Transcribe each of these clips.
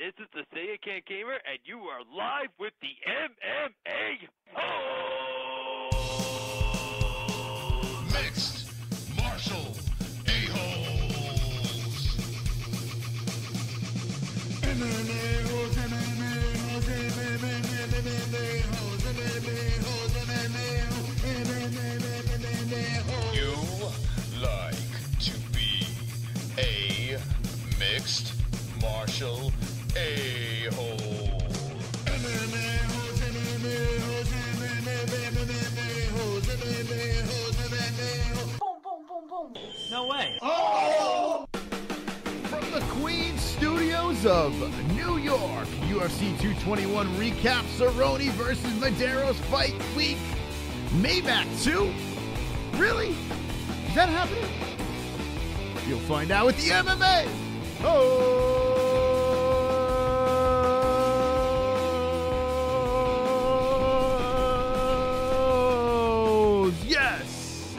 This is the Say It Can't Gamer, and you are live with the MMA-Holes! Mixed martial a-holes. MMA-Holes, MMA-Holes, MMA-Holes, MMA-Holes, MMA-Holes. You like to be a mixed martial a-hole. MMA-Holes, MMA-Holes, MMA-Holes, MMA-Holes, MMA-Holes. Boom, boom, boom, boom. No way. Oh! From the Queen Studios of New York, UFC 221 recap, CERRONE versus MEDEIROS Fight Week. MAYMAC 2? Really? Is that happening? You'll find out with the MMA. Oh, yes.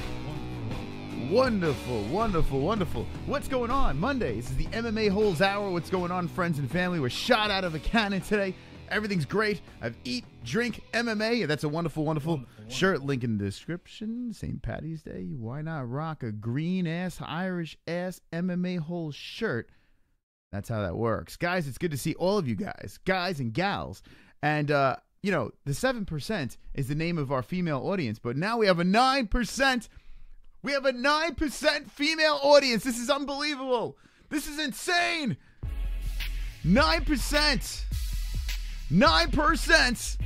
Wonderful, wonderful, wonderful. What's going on? Monday. This is the MMA Holes Hour. What's going on, friends and family? We're shot out of a cannon today. Everything's great. I've eat, drink, MMA. That's a wonderful, wonderful shirt. Link in the description. St. Patty's Day. Why not rock a green-ass, Irish-ass MMA Holes shirt? That's how that works. Guys, it's good to see all of you guys and gals. And, you know, the 7% is the name of our female audience, but now we have a 9%. We have a 9% female audience. This is unbelievable. This is insane. 9%. 9%.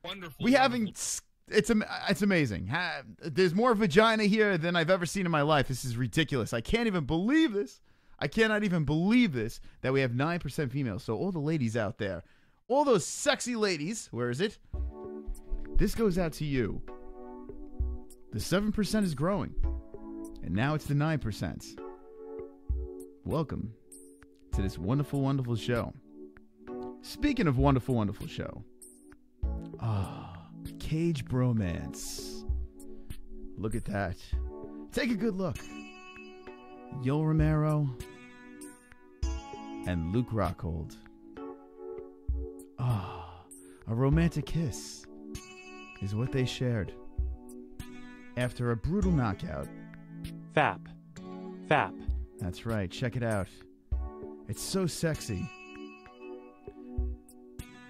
Wonderful. We haven't. It's amazing. There's more vagina here than I've ever seen in my life. This is ridiculous. I can't even believe this. I cannot even believe this, that we have 9% females. So all the ladies out there, all those sexy ladies, where is it? This goes out to you. The 7% is growing, and now it's the 9%. Welcome to this wonderful, wonderful show. Speaking of wonderful, wonderful show. Cage bromance. Look at that. Take a good look. Yoel Romero and Luke Rockhold. A romantic kiss is what they shared after a brutal knockout. Fap. Fap. That's right. Check it out. It's so sexy.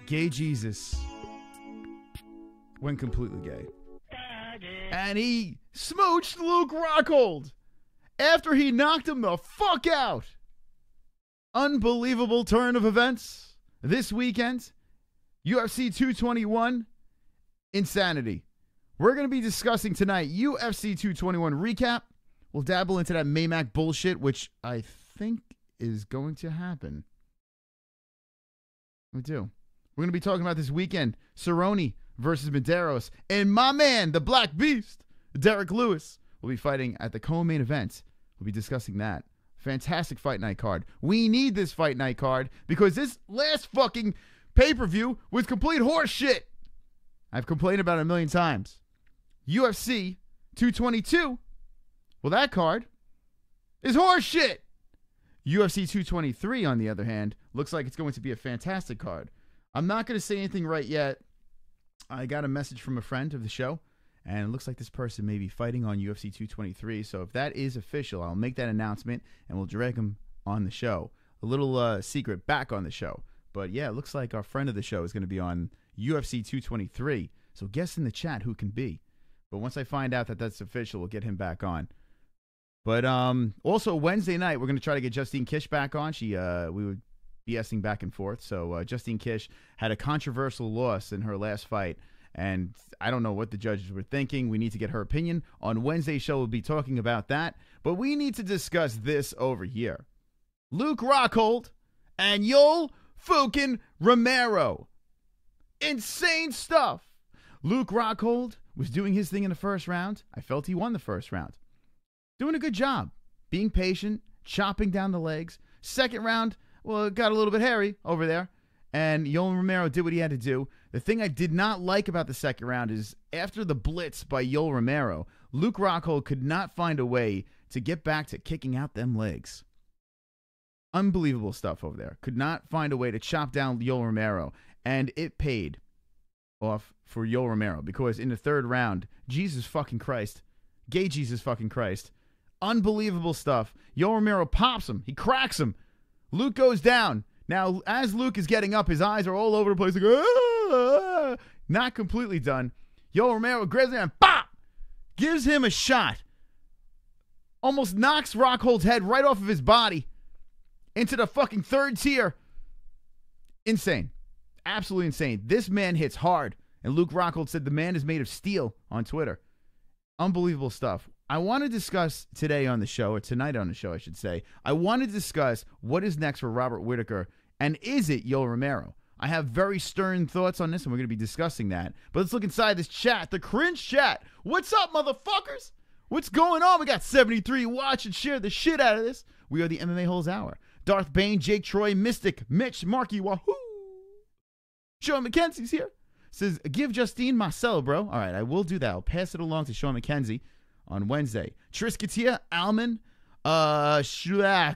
Gay Jesus went completely gay. And he smooched Luke Rockhold after he knocked him the fuck out. Unbelievable turn of events this weekend. UFC 221. Insanity. We're going to be discussing tonight UFC 221 recap. We'll dabble into that MAYMAC bullshit, which I think is going to happen. We do. We're going to be talking about this weekend. CERRONE versus MEDEIROS. And my man, the Black Beast, Derek Lewis, will be fighting at the co-main event. We'll be discussing that. Fantastic fight night card. We need this fight night card because this last fucking pay-per-view was complete horse shit. I've complained about it a million times. UFC 222, well, that card is horse shit. UFC 223, on the other hand, looks like it's going to be a fantastic card. I'm not going to say anything right yet. I got a message from a friend of the show, and it looks like this person may be fighting on UFC 223. So if that is official, I'll make that announcement, and we'll drag him on the show. A little secret back on the show. But yeah, it looks like our friend of the show is going to be on UFC 223. So guess in the chat who can be. But once I find out that that's official, we'll get him back on. But also Wednesday night, we're going to try to get Justine Kish back on. We would BSing back and forth. So Justine Kish had a controversial loss in her last fight, and I don't know what the judges were thinking. We need to get her opinion. On Wednesday's show, we'll be talking about that. But we need to discuss this over here. Luke Rockhold and Yoel fucking Romero. Insane stuff. Luke Rockhold was doing his thing in the first round. I felt he won the first round. Doing a good job. Being patient, chopping down the legs. Second round, well, it got a little bit hairy over there. And Yoel Romero did what he had to do. The thing I did not like about the second round is after the blitz by Yoel Romero, Luke Rockhold could not find a way to get back to kicking out them legs. Unbelievable stuff over there. Could not find a way to chop down Yoel Romero, and it paid off for Yoel Romero because in the third round, Jesus fucking Christ, gay Jesus fucking Christ, unbelievable stuff. Yoel Romero pops him. He cracks him. Luke goes down. Now, as Luke is getting up, his eyes are all over the place. Like, ah! Not completely done. Yoel Romero grabs him and pop! Gives him a shot. Almost knocks Rockhold's head right off of his body into the fucking third tier. Insane. Absolutely insane. This man hits hard. And Luke Rockhold said the man is made of steel on Twitter. Unbelievable stuff. I want to discuss today on the show, or tonight on the show, I should say. I want to discuss what is next for Robert Whittaker, and is it Yoel Romero? I have very stern thoughts on this, and we're going to be discussing that. But let's look inside this chat, the cringe chat. What's up, motherfuckers? What's going on? We got 73 watch and share the shit out of this. We are the MMA Holes Hour. Darth Bane, Jake Troy, Mystic, Mitch, Marky, Wahoo. Sean McKenzie's here. Says, give Justine Marcel, bro. All right, I will do that. I'll pass it along to Sean McKenzie on Wednesday. Triskatia, Alman,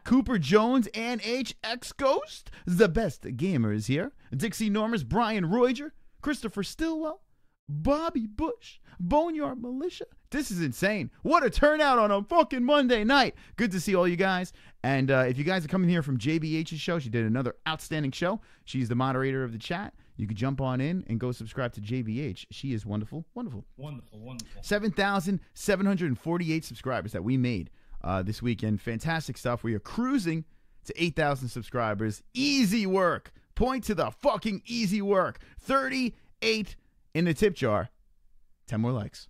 Cooper Jones, and HX Ghost. The best gamers here. Dixie Normers, Brian Roiger, Christopher Stillwell, Bobby Bush, Boneyard Militia. This is insane. What a turnout on a fucking Monday night. Good to see all you guys. And if you guys are coming here from JBH's show, she did another outstanding show. She's the moderator of the chat. You can jump on in and go subscribe to JBH. She is wonderful, wonderful. Wonderful, wonderful. 7,748 subscribers that we made this weekend. Fantastic stuff. We are cruising to 8,000 subscribers. Easy work. Point to the fucking easy work. 38 in the tip jar. 10 more likes.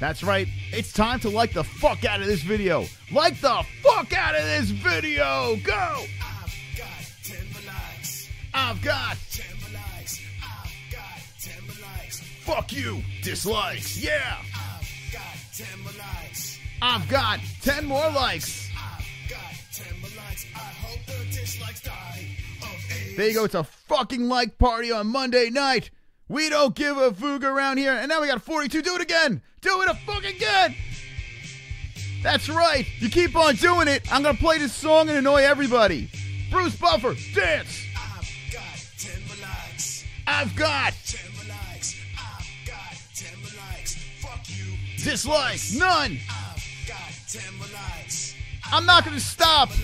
That's right. It's time to like the fuck out of this video. Like the fuck out of this video. Go. I've got 10 more likes. I've got 10 more likes. Fuck you. Dislikes. Yeah. I've got 10 more likes. I've got 10 more likes. I've got 10 more likes. I hope the dislikes die of AIDS. There you go. It's a fucking like party on Monday night. We don't give a fuck around here. And now we got 42. Do it again. Do it a fucking again. That's right. You keep on doing it. I'm going to play this song and annoy everybody. Bruce Buffer, dance. I've got 10 more likes. I've got 10 more likes. Fuck you. Dislikes. None. I've got 10 more likes. I'm not going to stop. I've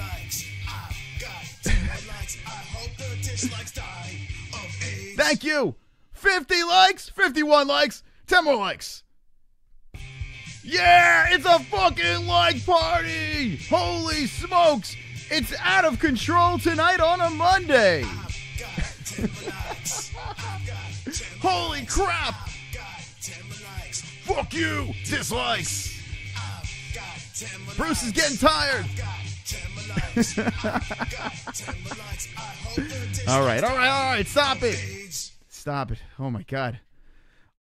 got 10 more likes. I hope the dislikes die of AIDS. Thank you. 50 likes. 51 likes. 10 more likes. Yeah, it's a fucking like party. Holy smokes. It's out of control tonight on a Monday. I've got 10 more likes. Holy crap! Fuck you! Dislikes! Bruce is getting tired! Alright, stop it! Stop it. Oh my god.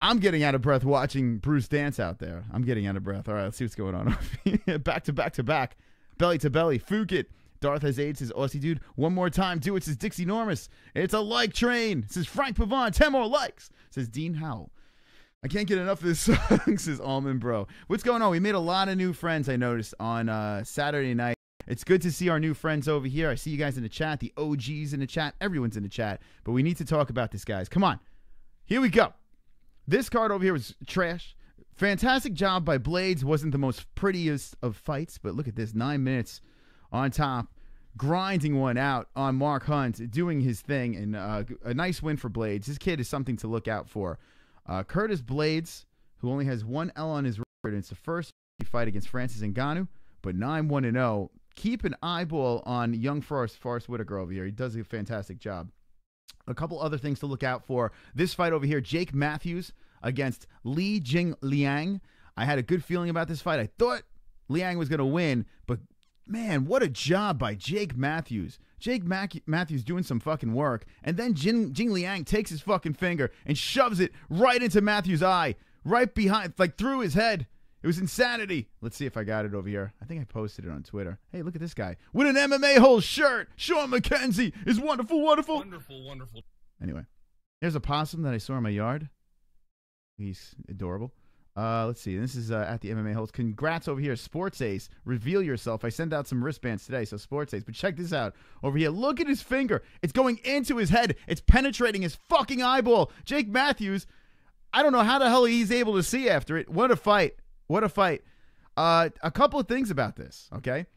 I'm getting out of breath watching Bruce dance out there. I'm getting out of breath. Alright, let's see what's going on. Back to back to back. Belly to belly. Fugit. Darth has AIDS, says Aussie dude. One more time, do it, says Dixie Normus. It's a like train, says Frank Pavon. 10 more likes, says Dean Howell. I can't get enough of this song, says Almond Bro. What's going on? We made a lot of new friends, I noticed, on Saturday night. It's good to see our new friends over here. I see you guys in the chat, the OGs in the chat. Everyone's in the chat. But we need to talk about this, guys. Come on. Here we go. This card over here was trash. Fantastic job by Blades. Wasn't the most prettiest of fights, but look at this. 9 minutes on top, grinding one out on Mark Hunt, doing his thing, and a nice win for Blades. This kid is something to look out for. Curtis Blades, who only has 1 L on his record, and it's the first fight against Francis Ngannou, but 9-1-0. Keep an eyeball on young Forrest Whitaker over here. He does a fantastic job. A couple other things to look out for. This fight over here, Jake Matthews against Li Jing Liang. I had a good feeling about this fight. I thought Liang was going to win, but man, what a job by Jake Matthews. Jake Matthews doing some fucking work. And then Jing Liang takes his fucking finger and shoves it right into Matthews' eye. Right behind, like through his head. It was insanity. Let's see if I got it over here. I think I posted it on Twitter. Hey, look at this guy. With an MMA-Holes shirt. Sean McKenzie is wonderful, wonderful. Wonderful, wonderful. Anyway, there's a possum that I saw in my yard. He's adorable. Let's see. This is at the MMA-Holes. Congrats over here, Sports Ace. Reveal yourself. I sent out some wristbands today, so Sports Ace. But check this out over here. Look at his finger. It's going into his head. It's penetrating his fucking eyeball. Jake Matthews, I don't know how the hell he's able to see after it. What a fight. What a fight. A couple of things about this, okay?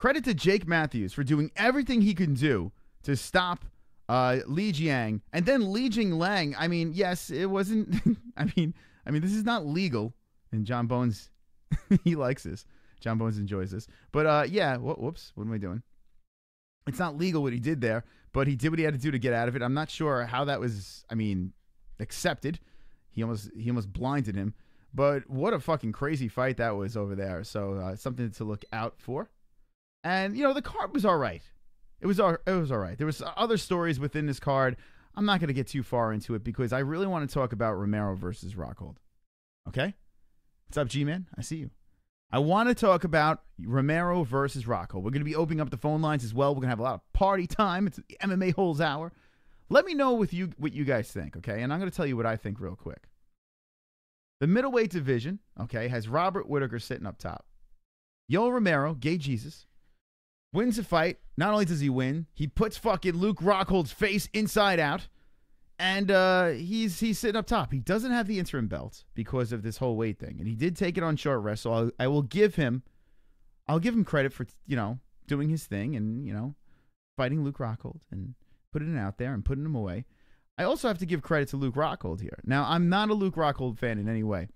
Credit to Jake Matthews for doing everything he can do to stop Li Jiang. And then Li Jinglang, I mean, yes, it wasn't, I mean, this is not legal. And John Bones, he likes this. John Bones enjoys this. But, yeah, whoops, what am I doing? It's not legal what he did there, but he did what he had to do to get out of it. I'm not sure how that was, I mean, accepted. He almost blinded him. But what a fucking crazy fight that was over there. So, something to look out for. And, you know, the card was all right. It was all right. There was other stories within this card. I'm not going to get too far into it because I really want to talk about Romero versus Rockhold. Okay? What's up, G-Man? I see you. I want to talk about Romero versus Rockhold. We're going to be opening up the phone lines as well. We're going to have a lot of party time. It's the MMA-Holes hour. Let me know what you guys think, okay? And I'm going to tell you what I think real quick. The middleweight division, okay, has Robert Whittaker sitting up top. Yoel Romero, Gay Jesus, wins the fight. Not only does he win, he puts fucking Luke Rockhold's face inside out. And he's sitting up top. He doesn't have the interim belt because of this whole weight thing. And he did take it on short rest. So I'll give him credit for, you know, doing his thing and, you know, fighting Luke Rockhold and putting it out there and putting him away. I also have to give credit to Luke Rockhold here. Now, I'm not a Luke Rockhold fan in any way.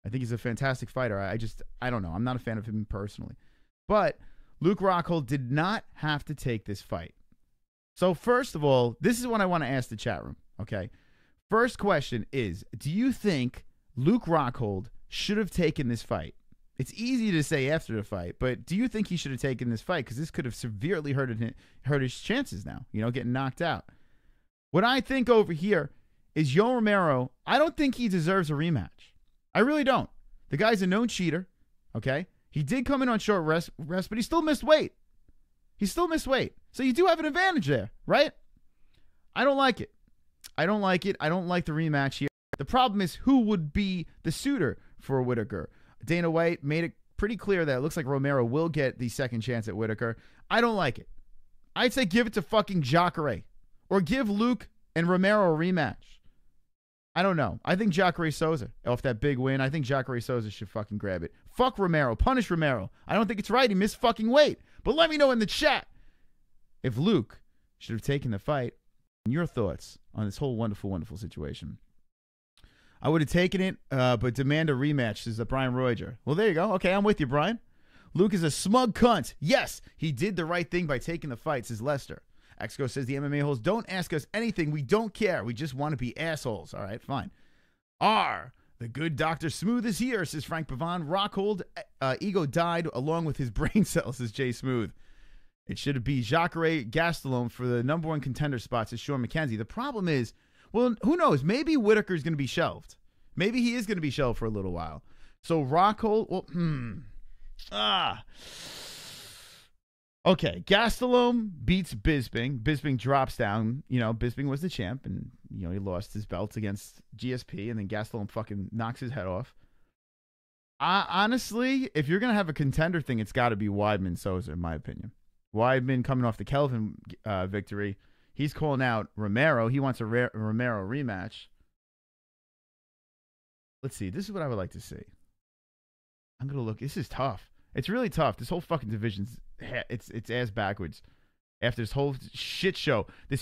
I think he's a fantastic fighter. I don't know. I'm not a fan of him personally. But Luke Rockhold did not have to take this fight. So first of all, this is what I want to ask the chat room, okay? First question is, do you think Luke Rockhold should have taken this fight? It's easy to say after the fight, but do you think he should have taken this fight? Because this could have severely hurt his chances now, you know, getting knocked out. What I think over here is Yoel Romero, I don't think he deserves a rematch. I really don't. The guy's a known cheater, okay? He did come in on short rest, but he still missed weight. He still missed weight. So you do have an advantage there, right? I don't like it. I don't like it. I don't like the rematch here. The problem is who would be the suitor for Whittaker. Dana White made it pretty clear that it looks like Romero will get the second chance at Whittaker. I don't like it. I'd say give it to fucking Jacare. Or give Luke and Romero a rematch. I don't know. I think Jacare Souza, off that big win, I think Jacare Souza should fucking grab it. Fuck Romero. Punish Romero. I don't think it's right. He missed fucking weight. But let me know in the chat if Luke should have taken the fight and your thoughts on this whole wonderful, wonderful situation. I would have taken it, but demand a rematch, says Brian Royer. Well, there you go. Okay, I'm with you, Brian. Luke is a smug cunt. Yes, he did the right thing by taking the fight, says Lester. Exco says the MMA-Holes don't ask us anything. We don't care. We just want to be assholes. All right, fine. The good Dr. Smooth is here, says Frank Pavon. Rockhold, ego died along with his brain cells, says Jay Smooth. It should be Jacare Gastelum for the number one contender spot, says Sean McKenzie. The problem is, well, who knows? Maybe Whittaker's going to be shelved. Maybe he is going to be shelved for a little while. So Rockhold, well, Okay, Gastelum beats Bisping. Bisping drops down. You know, Bisping was the champ, and, you know, he lost his belt against GSP, and then Gastelum fucking knocks his head off. Honestly, if you're going to have a contender thing, it's got to be Weidman-Souza, in my opinion. Weidman coming off the Kelvin victory. He's calling out Romero. He wants a Romero rematch. Let's see. This is what I would like to see. I'm going to look. This is tough. It's really tough. This whole fucking division's it's ass backwards after this whole shit show. This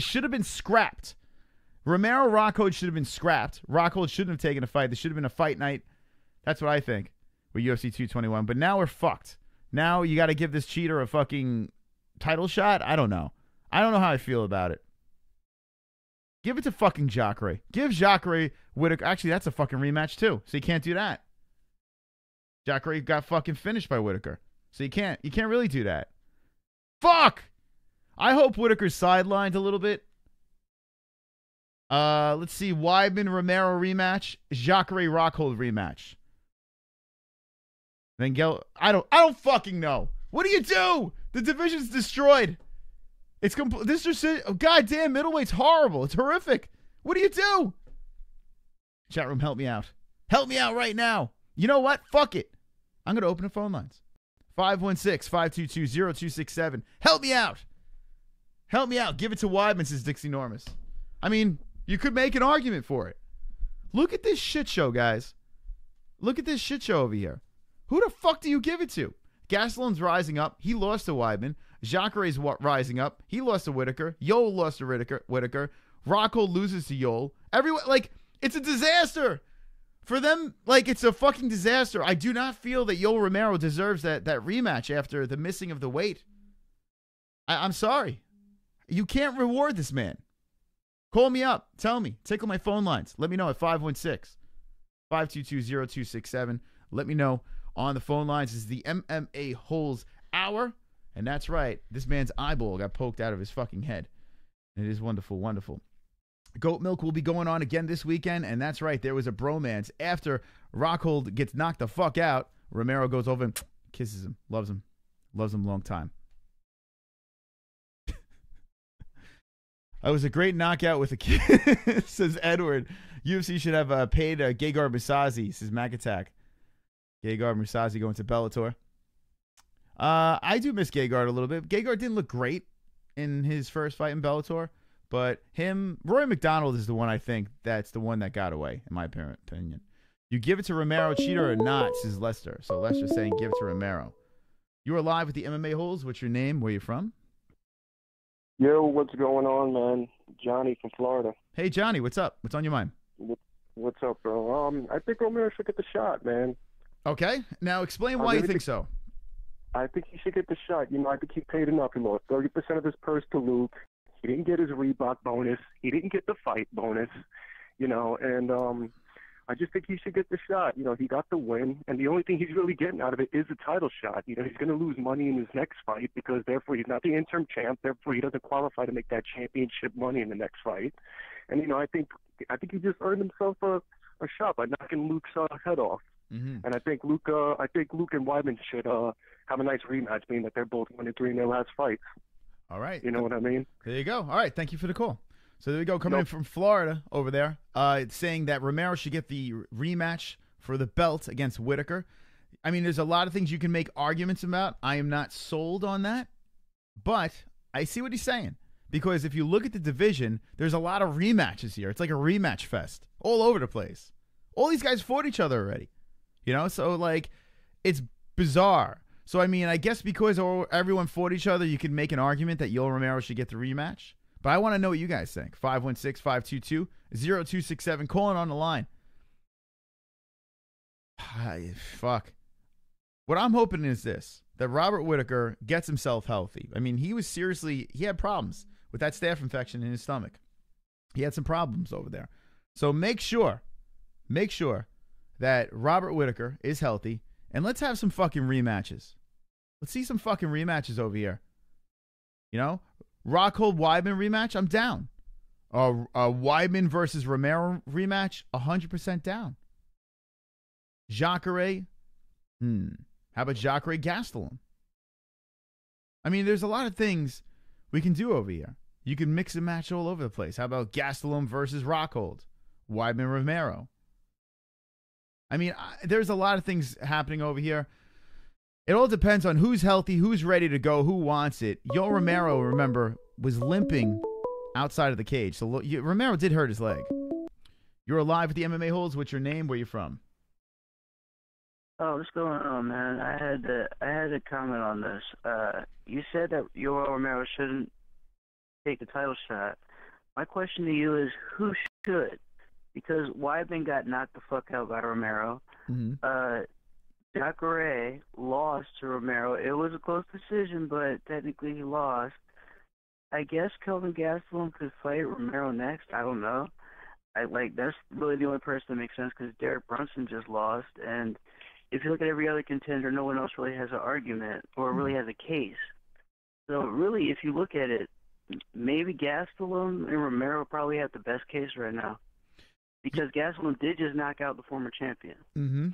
should have been scrapped. Romero Rockhold should have been scrapped. Rockhold shouldn't have taken a fight. This should have been a fight night. That's what I think with UFC 221. But now we're fucked. Now you got to give this cheater a fucking title shot? I don't know. I don't know how I feel about it. Give it to fucking Jacare. Give Jacare Whittaker. Actually, that's a fucking rematch too. So you can't do that. Jacare got fucking finished by Whittaker. So you can't really do that. Fuck! I hope Whittaker's sidelined a little bit. Let's see. Weidman Romero rematch. Jacare Rockhold rematch. Then I don't fucking know. What do you do? The division's destroyed. It's complete. This just goddamn middleweight's horrible. It's horrific. What do you do? Chat room, help me out. Help me out right now. You know what? Fuck it. I'm going to open the phone lines. 516-522-0267. Help me out. Help me out. Give it to Weidman, says Dixie Normus. I mean, you could make an argument for it. Look at this shit show, guys. Look at this shit show over here. Who the fuck do you give it to? Gastelum's rising up. He lost to Weidman. Jacare's rising up. He lost to Whitaker. Yoel lost to Whitaker. Rockhold loses to Yoel. Everyone, like, it's a disaster. For them, like, it's a fucking disaster. I do not feel that Yoel Romero deserves that rematch after the missing of the weight. I'm sorry. You can't reward this man. Call me up. Tell me. Tickle my phone lines. Let me know at 516-522-0267. Let me know on the phone lines. This is the MMA-Holes Hour. And that's right. This man's eyeball got poked out of his fucking head. It is wonderful, wonderful. Goat Milk will be going on again this weekend, and that's right. There was a bromance. After Rockhold gets knocked the fuck out, Romero goes over and kisses him, loves him a long time. It was a great knockout with a kiss, says Edward. UFC should have paid Gegard Mousasi, says Mac Attack. Gegard Mousasi going to Bellator. I do miss Gegard a little bit. Gegard didn't look great in his first fight in Bellator. But Roy McDonald is the one I think that's the one that got away, in my opinion. You give it to Romero, cheater or not, says Lester. So Lester's saying give it to Romero. You are live with the MMA-Holes. What's your name? Where are you from? Yo, what's going on, man? Johnny from Florida. Hey, Johnny, what's up? What's on your mind? What's up, bro? I think Romero should get the shot, man. Okay. Now explain why you think so. I think he should get the shot. You know, I think he paid enough. He lost 30% of his purse to Luke. He didn't get his Reebok bonus. He didn't get the fight bonus, you know, and I just think he should get the shot. You know, he got the win, and the only thing he's really getting out of it is the title shot. You know, he's going to lose money in his next fight because, therefore, he's not the interim champ. Therefore, he doesn't qualify to make that championship money in the next fight. And, you know, I think he just earned himself a shot by knocking Luke's head off. Mm-hmm. And I think Luke and Weidman should have a nice rematch, being that they're both 1-3 in their last fights. All right. You know what I mean? There you go. All right. Thank you for the call. So there we go. Coming in from Florida over there, saying that Romero should get the rematch for the belt against Whitaker. I mean, there's a lot of things you can make arguments about. I am not sold on that, but I see what he's saying. Because if you look at the division, there's a lot of rematches here. It's like a rematch fest all over the place. All these guys fought each other already. You know, so like it's bizarre. So, I mean, I guess because everyone fought each other, you can make an argument that Yoel Romero should get the rematch. But I want to know what you guys think. 516-522-0267. Calling on the line. Fuck. What I'm hoping is this, that Robert Whitaker gets himself healthy. I mean, he had problems with that staph infection in his stomach. He had some problems over there. So make sure that Robert Whitaker is healthy. And let's have some fucking rematches. Let's see some fucking rematches over here. You know? Rockhold Weidman rematch, I'm down. Weidman versus Romero rematch, 100% down. Jacare. How about Jacare Gastelum? I mean, there's a lot of things we can do over here. You can mix and match all over the place. How about Gastelum versus Rockhold? Weidman Romero. I mean, there's a lot of things happening over here. It all depends on who's healthy, who's ready to go, who wants it. Yoel Romero, remember, was limping outside of the cage. So Romero did hurt his leg. You're alive with the MMA-Holes. What's your name? Where you from? Oh, what's going on, man? I had a comment on this. You said that Yoel Romero shouldn't take the title shot. My question to you is, who should? Because Weidman got knocked the fuck out by Romero. Mm-hmm. Jacare lost to Romero. It was a close decision, but technically he lost. I guess Kelvin Gastelum could fight Romero next. I don't know. That's really the only person that makes sense because Derek Brunson just lost. And if you look at every other contender, no one else really has an argument or really has a case. So really, if you look at it, maybe Gastelum and Romero probably have the best case right now. Because Gastelum did just knock out the former champion. Mm-hmm.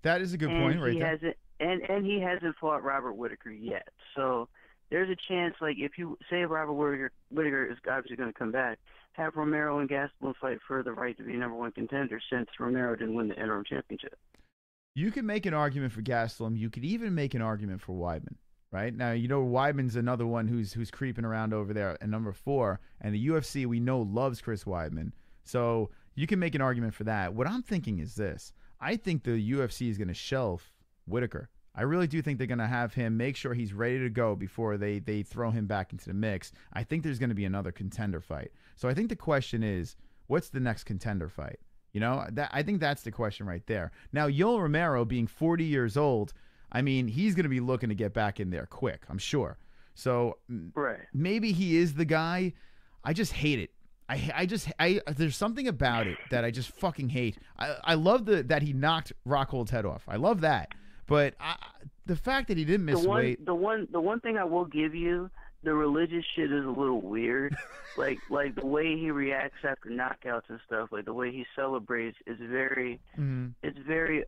That is a good point right there. And he hasn't fought Robert Whitaker yet. So there's a chance, like, if you say Robert Whittaker is obviously going to come back, have Romero and Gastelum fight for the right to be #1 contender since Romero didn't win the interim championship. You can make an argument for Gastelum. You could even make an argument for Weidman. Right now, you know Weidman's another one who's creeping around over there at #4, and the UFC we know loves Chris Weidman, so you can make an argument for that. What I'm thinking is this: I think the UFC is going to shelf Whittaker. I really do think they're going to have him make sure he's ready to go before they throw him back into the mix. I think there's going to be another contender fight. So I think the question is, what's the next contender fight? You know, I think that's the question right there. Now, Yoel Romero being 40 years old. I mean, he's going to be looking to get back in there quick, I'm sure. So maybe he is the guy. I just hate it. There's something about it that I just fucking hate. I love that he knocked Rockhold's head off. I love that. But the fact that he didn't miss weight. The one thing I will give you, the religious shit is a little weird. like the way he reacts after knockouts and stuff, like the way he celebrates is very it's very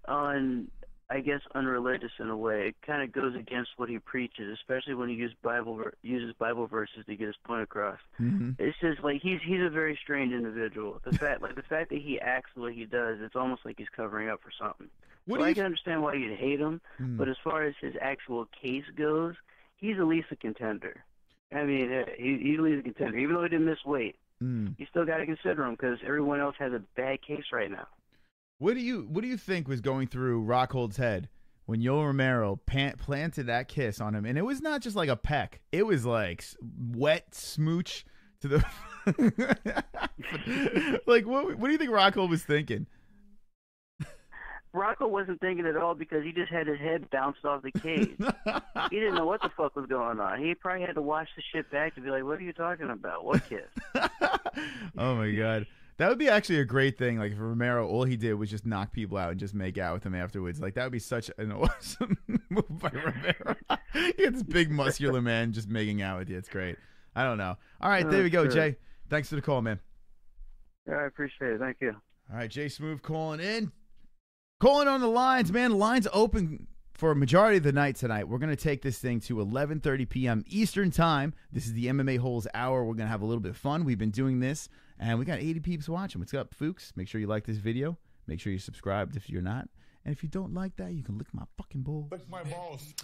unreligious in a way. It kind of goes against what he preaches, especially when he uses Bible verses to get his point across. It's just like he's a very strange individual. The fact that he acts the way he does, it's almost like he's covering up for something. I can understand why you'd hate him, but as far as his actual case goes, he's at least a contender. I mean, he's at least a contender, even though he didn't miss weight. You still got to consider him because everyone else has a bad case right now. What do you think was going through Rockhold's head when Yoel Romero planted that kiss on him? And it was not just like a peck; it was like wet smooch to the. Like, what do you think Rockhold was thinking? Rocco wasn't thinking at all because he just had his head bounced off the cage. He didn't know what the fuck was going on. He probably had to watch the shit back to be like, "What are you talking about? What kiss?" Oh my god. That would be actually a great thing. Like if Romero, all he did was just knock people out and just make out with them afterwards. Like that would be such an awesome move by Romero. You got this big muscular man just making out with you. It's great. I don't know. All right, there we go, Jay. Thanks for the call, man. Yeah, I appreciate it. Thank you. All right, Jay Smooth calling in. Calling on the lines, man. The lines open for a majority of the night tonight. We're going to take this thing to 11:30 p.m. Eastern time. This is the MMA-Holes hour. We're going to have a little bit of fun. We've been doing this. And we got 80 peeps watching. What's up, Fuchs? Make sure you like this video. Make sure you're subscribed if you're not. And if you don't like that, you can lick my fucking balls. Lick my balls.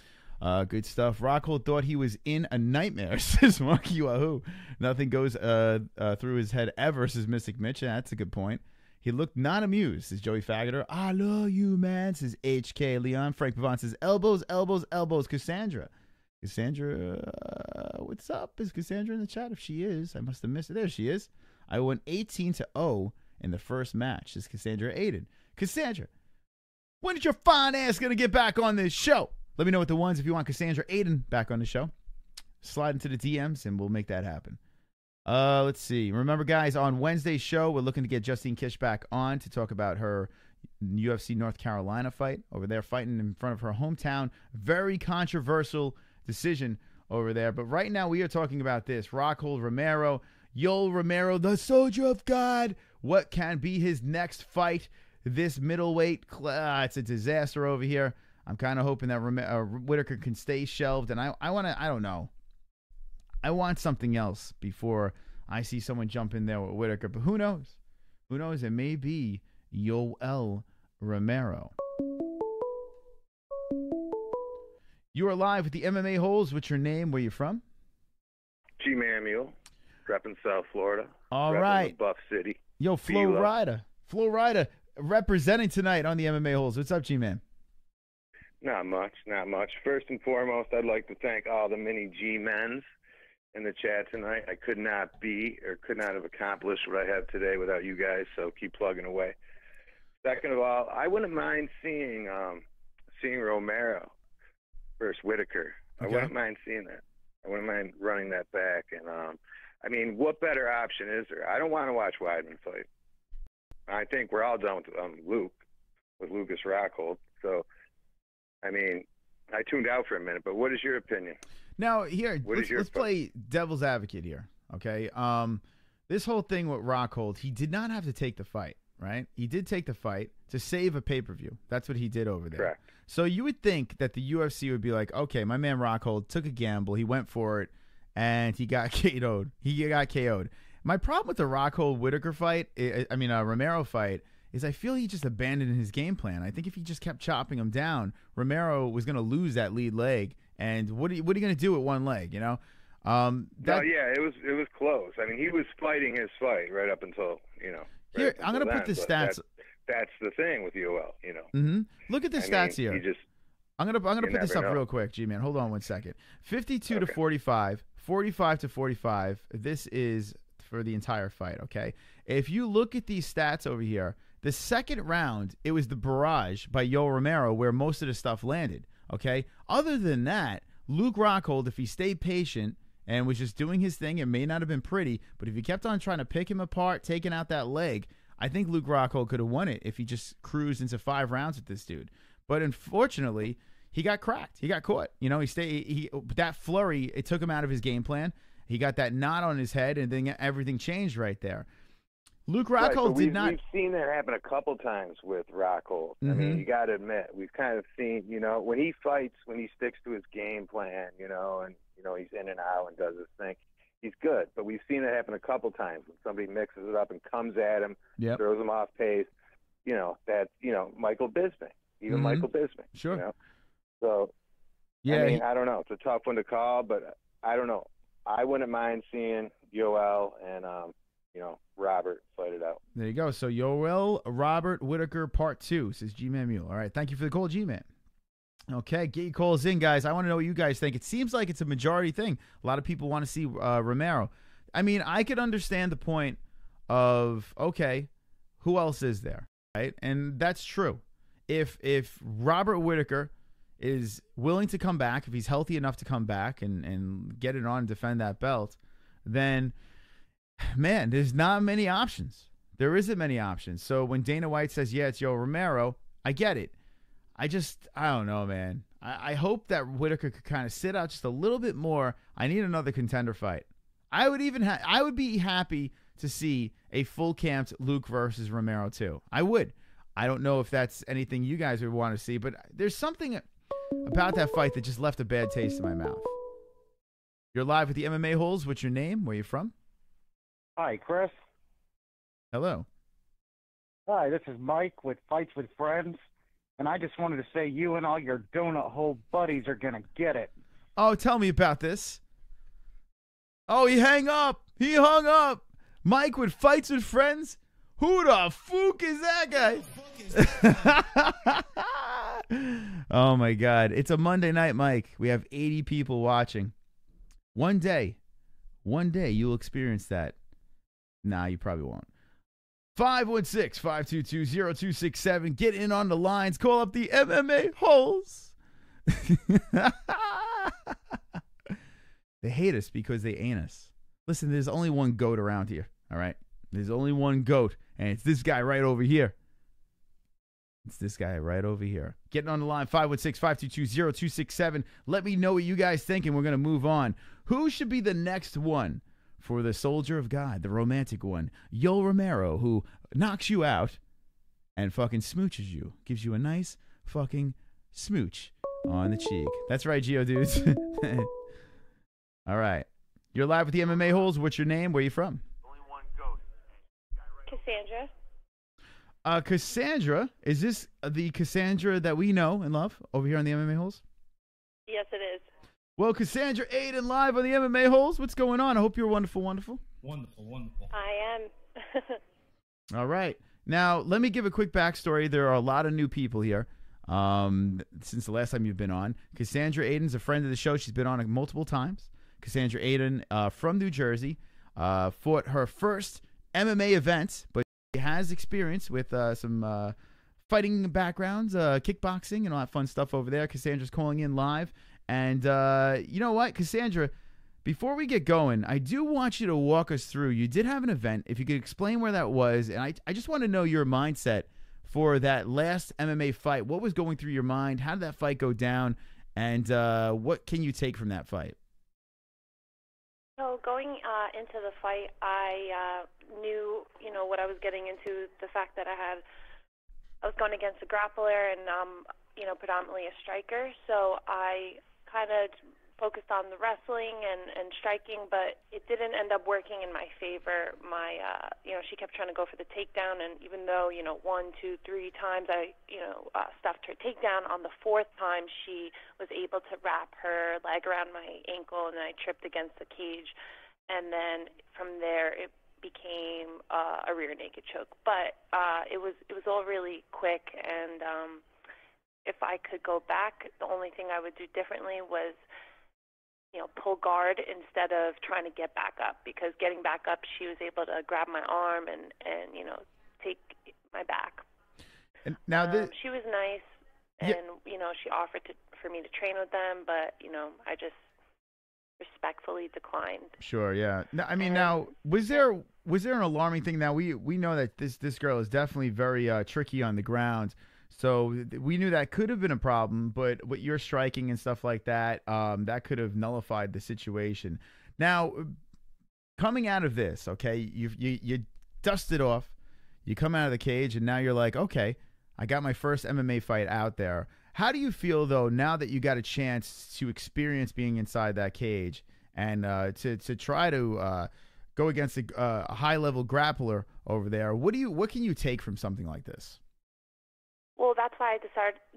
Good stuff. Rockhold thought he was in a nightmare, says Marky Wahoo. Nothing goes through his head ever, says Mystic Mitch. That's a good point. He looked not amused, says Joey Faggoter. I love you, man, says HK Leon. Frank Pavon says, elbows, elbows, elbows. Cassandra, what's up? Is Cassandra in the chat? If she is, I must have missed it. There she is. I won 18-0 in the first match, says Cassandra Aiden. Cassandra, when is your fine ass going to get back on this show? Let me know what the ones if you want Cassandra Aiden back on the show. Slide into the DMs and we'll make that happen. Let's see. Remember, guys, on Wednesday's show, we're looking to get Justine Kish back on to talk about her UFC North Carolina fight over there, fighting in front of her hometown. Very controversial decision over there. But right now we are talking about this. Rockhold Romero, Yoel Romero, the soldier of God. What can be his next fight? This middleweight, it's a disaster over here. I'm kind of hoping that Whittaker can stay shelved. And I don't know. I want something else before I see someone jump in there with Whittaker. But who knows? Who knows? It may be Yoel Romero. You are live with the MMA Holes. What's your name? Where you from? G-Man Mule, repping South Florida. All right. Buff City. Yo, Flo Rida, representing tonight on the MMA Holes. What's up, G-Man? Not much. First and foremost, I'd like to thank all the mini G-Men's in the chat tonight. I could not have accomplished what I have today without you guys, so keep plugging away. Second of all, I wouldn't mind seeing Romero versus Whittaker. Okay. I wouldn't mind seeing that. I wouldn't mind running that back. And I mean, what better option is there? I don't want to watch Weidman fight. I think we're all done with Lucas Rockhold. So, I mean, I tuned out for a minute, but what is your opinion? Now, here, let's play devil's advocate here, okay? This whole thing with Rockhold, he did not have to take the fight, right? He did take the fight to save a pay-per-view. That's what he did over there. Correct. So you would think that the UFC would be like, okay, my man Rockhold took a gamble. He went for it, and he got KO'd. He got KO'd. My problem with the Rockhold-Whitaker fight, Romero fight, is I feel he just abandoned his game plan. I think if he just kept chopping him down, Romero was going to lose that lead leg. And what are you going to do with one leg, you know? It was close. I mean, he was fighting his fight right up until, you know. Here, I'm going to put the stats. That's the thing with UL, you know. Mm-hmm. Look at the stats here. I'm gonna put this up real quick, G-Man. Hold on one second. 52 to 45, 45 to 45. This is for the entire fight, okay? If you look at these stats over here, the second round, it was the barrage by Yoel Romero where most of the stuff landed, okay? Other than that, Luke Rockhold, if he stayed patient and was just doing his thing, it may not have been pretty, but if he kept on trying to pick him apart, taking out that leg, I think Luke Rockhold could have won it if he just cruised into 5 rounds with this dude. But unfortunately, he got cracked. He got caught. You know, that flurry, it took him out of his game plan. He got that knot on his head, and then everything changed right there. Luke Rockhold did not. We've seen that happen a couple times with Rockhold. Mm-hmm. I mean, you got to admit, we've kind of seen, you know, when he fights, when he sticks to his game plan, you know, and, you know, he's in and out and does his thing, he's good. But we've seen that happen a couple times when somebody mixes it up and comes at him, throws him off pace. You know, that's, you know, Michael Bisping, even Michael Bisping. Sure. You know? So, yeah, I mean, I don't know. It's a tough one to call, but I don't know. I wouldn't mind seeing Yoel and, you know, Robert fight it out. There you go. So Yoel, Robert, Whitaker, part 2, says G-Man Mule. All right. Thank you for the call, G-Man. Okay. Get your calls in, guys. I want to know what you guys think. It seems like it's a majority thing. A lot of people want to see Romero. I mean, I could understand the point of, okay, who else is there? Right. And that's true. If Robert Whitaker is willing to come back, if he's healthy enough to come back and get it on and defend that belt, then, man, there's not many options. There isn't many options. So when Dana White says, yeah, it's Yoel Romero, I get it. I don't know, man. I hope that Whitaker could kind of sit out just a little bit more. I need another contender fight. I would be happy to see a full camped Luke versus Romero too. I would. I don't know if that's anything you guys would want to see, but there's something about that fight that just left a bad taste in my mouth. You're live with the MMA-Holes. What's your name? Where are you from? Hi, Chris. Hello. Hi, this is Mike with Fights with Friends, and I just wanted to say you and all your donut hole buddies are going to get it. Oh, tell me about this. Oh, he hung up. He hung up. Mike with Fights with Friends? Who the fuck is that guy? Oh, my God. It's a Monday night, Mike. We have 80 people watching. One day you'll experience that. Nah, you probably won't. 516-522-0267. Get in on the lines. Call up the MMA-Holes. They hate us because they ain't us. Listen, there's only one GOAT around here, all right? There's only one GOAT, and it's this guy right over here. It's this guy right over here. Getting on the line, 516-522-0267. Let me know what you guys think, and we're going to move on. Who should be the next one for the soldier of God, the romantic one? Yoel Romero, who knocks you out and fucking smooches you. Gives you a nice fucking smooch on the cheek. That's right, Geo dudes. All right. You're live with the MMA-Holes. What's your name? Where are you from? Cassandra. Cassandra, is this the Cassandra that we know and love over here on the MMA-Holes? Yes, it is. Well, Cassandra Aiden live on the MMA-Holes. What's going on? I hope you're wonderful. Wonderful. I am. All right. Now, let me give a quick backstory. There are a lot of new people here since the last time you've been on. Cassandra Aiden's a friend of the show. She's been on multiple times. Cassandra Aiden from New Jersey fought her first MMA event, but she has experience with some fighting backgrounds, kickboxing, and all that fun stuff over there. Cassandra's calling in live. And you know what, Cassandra, before we get going, I do want you to walk us through. You did have an event. If you could explain where that was, and I just want to know your mindset for that last MMA fight. What was going through your mind? How did that fight go down? And what can you take from that fight? Oh, going into the fight, I knew, what I was getting into. The fact that I was going against a grappler and predominantly a striker. So I kind of focused on the wrestling and striking, but it didn't end up working in my favor. She kept trying to go for the takedown, and even though 1, 2, 3 times I stuffed her takedown, on the 4th time she was able to wrap her leg around my ankle, and I tripped against the cage, and then from there it became a rear naked choke. But it was all really quick, and if I could go back, the only thing I would do differently was pull guard instead of trying to get back up, because getting back up, she was able to grab my arm and take my back. And now she was nice, and she offered for me to train with them, but I just respectfully declined. Sure, yeah. No, I mean, now was there an alarming thing? Now we know that this girl is definitely very tricky on the ground. So we knew that could have been a problem, but with your striking and stuff like that, that could have nullified the situation. Now, coming out of this, okay, you dust it off, you come out of the cage, and now you're like, okay, I got my first MMA fight out there. How do you feel, though, now that you got a chance to experience being inside that cage and to try to go against a high-level grappler over there? What can you take from something like this? Well, that's why I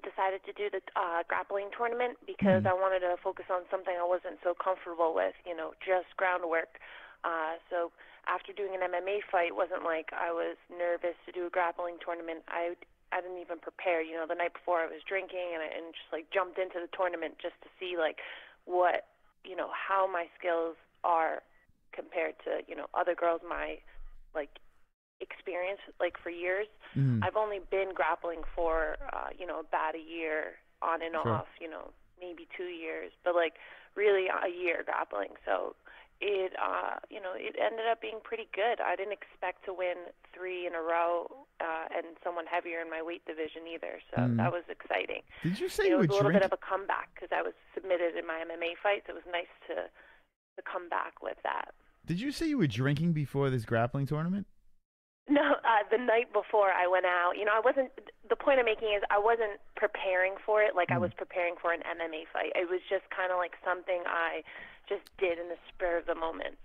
decided to do the grappling tournament, because I wanted to focus on something I wasn't so comfortable with, just groundwork. So after doing an MMA fight, it wasn't like I was nervous to do a grappling tournament. I didn't even prepare. The night before I was drinking and just jumped into the tournament just to see what, how my skills are compared to, other girls my experience for years. I've only been grappling for about a year on and off, maybe 2 years, but really a year grappling. So it it ended up being pretty good. I didn't expect to win 3 in a row and someone heavier in my weight division either, so that was exciting. Did you say it you was were a little bit of a comeback, because I was submitted in my MMA fights. It was nice to come back with that. Did you say you were drinking before this grappling tournament? No, the night before I went out, I wasn't, the point I'm making is I wasn't preparing for it like I was preparing for an MMA fight. It was just kind of something I just did in the spur of the moment.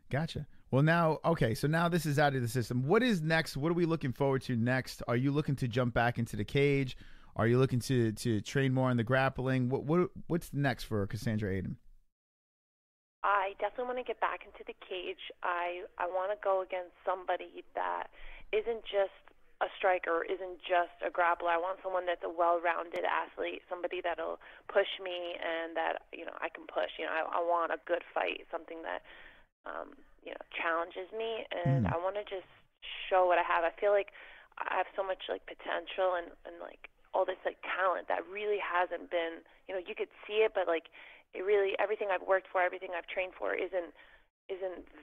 Gotcha. Well, now, okay, so now this is out of the system. What is next? What are we looking forward to next? Are you looking to jump back into the cage? Are you looking to train more on the grappling? What's next for Cassandra Aiden? I definitely want to get back into the cage. I want to go against somebody that isn't just a striker, isn't just a grappler. I want someone that's a well-rounded athlete, somebody that'll push me and that I can push. I want a good fight, something that challenges me, and I want to just show what I have. I feel like I have so much potential and all this talent that really hasn't been. You could see it, but it really, everything I've worked for, everything I've trained for isn't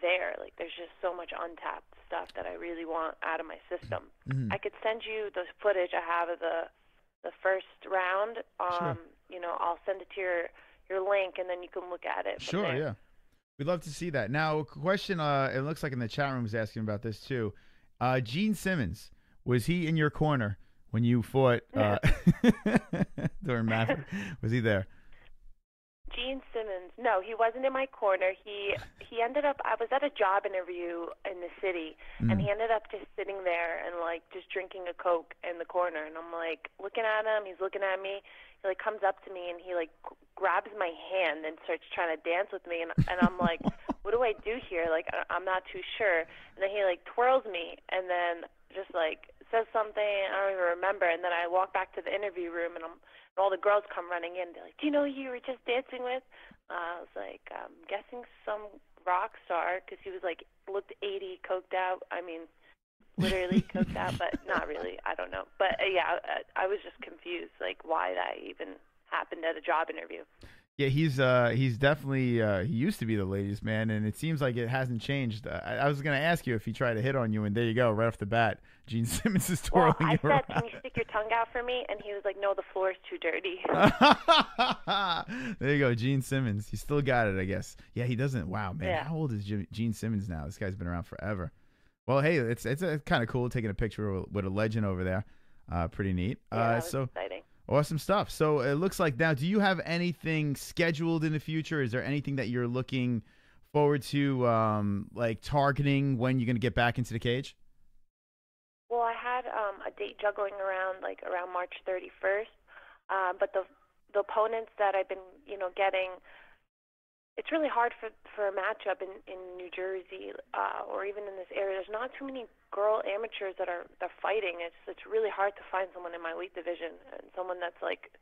there. There's just so much untapped stuff that I really want out of my system. I could send you the footage I have of the first round. Sure. I'll send it to your link, and then you can look at it. Sure, yeah. We'd love to see that. Now, question, it looks like in the chat room is asking about this too. Gene Simmons, was he in your corner when you fought during Maverick? Was he there? Gene Simmons, no, he wasn't in my corner. He ended up, I was at a job interview in the city, and he ended up just sitting there and just drinking a Coke in the corner, and I'm looking at him, he's looking at me, he comes up to me and he grabs my hand and starts trying to dance with me, and I'm like, what do I do here? I'm not too sure. And then he twirls me and then just says something I don't even remember, and then I walk back to the interview room, and all the girls come running in. They're like, do you know who you were just dancing with? I was like, I'm guessing some rock star, because he was looked 80, coked out. I mean, literally coked out, but not really. I don't know. But yeah, I was just confused, why that even happened at a job interview. Yeah, he's definitely he used to be the ladies' man, and it seems like it hasn't changed. I was gonna ask you if he tried to hit on you, and there you go, right off the bat, Gene Simmons is twirling Well, I you said, around. can you stick your tongue out for me? And he was like, no, the floor is too dirty. There you go, Gene Simmons. He still got it, I guess. Yeah, he doesn't. Wow, man, Yeah. how old is Gene Simmons now? This guy's been around forever. Well, hey, it's kind of cool taking a picture with a legend over there. Pretty neat. Yeah, that was so exciting. awesome stuff. So it looks like now, do you have anything scheduled in the future? Is there anything that you're looking forward to, like targeting when you're going to get back into the cage? Well, I had a date juggling around March 31st, but the opponents that I've been getting, it's really hard for a matchup in New Jersey or even in this area. There's not too many girl amateurs that are fighting. It's really hard to find someone in my weight division and someone that's like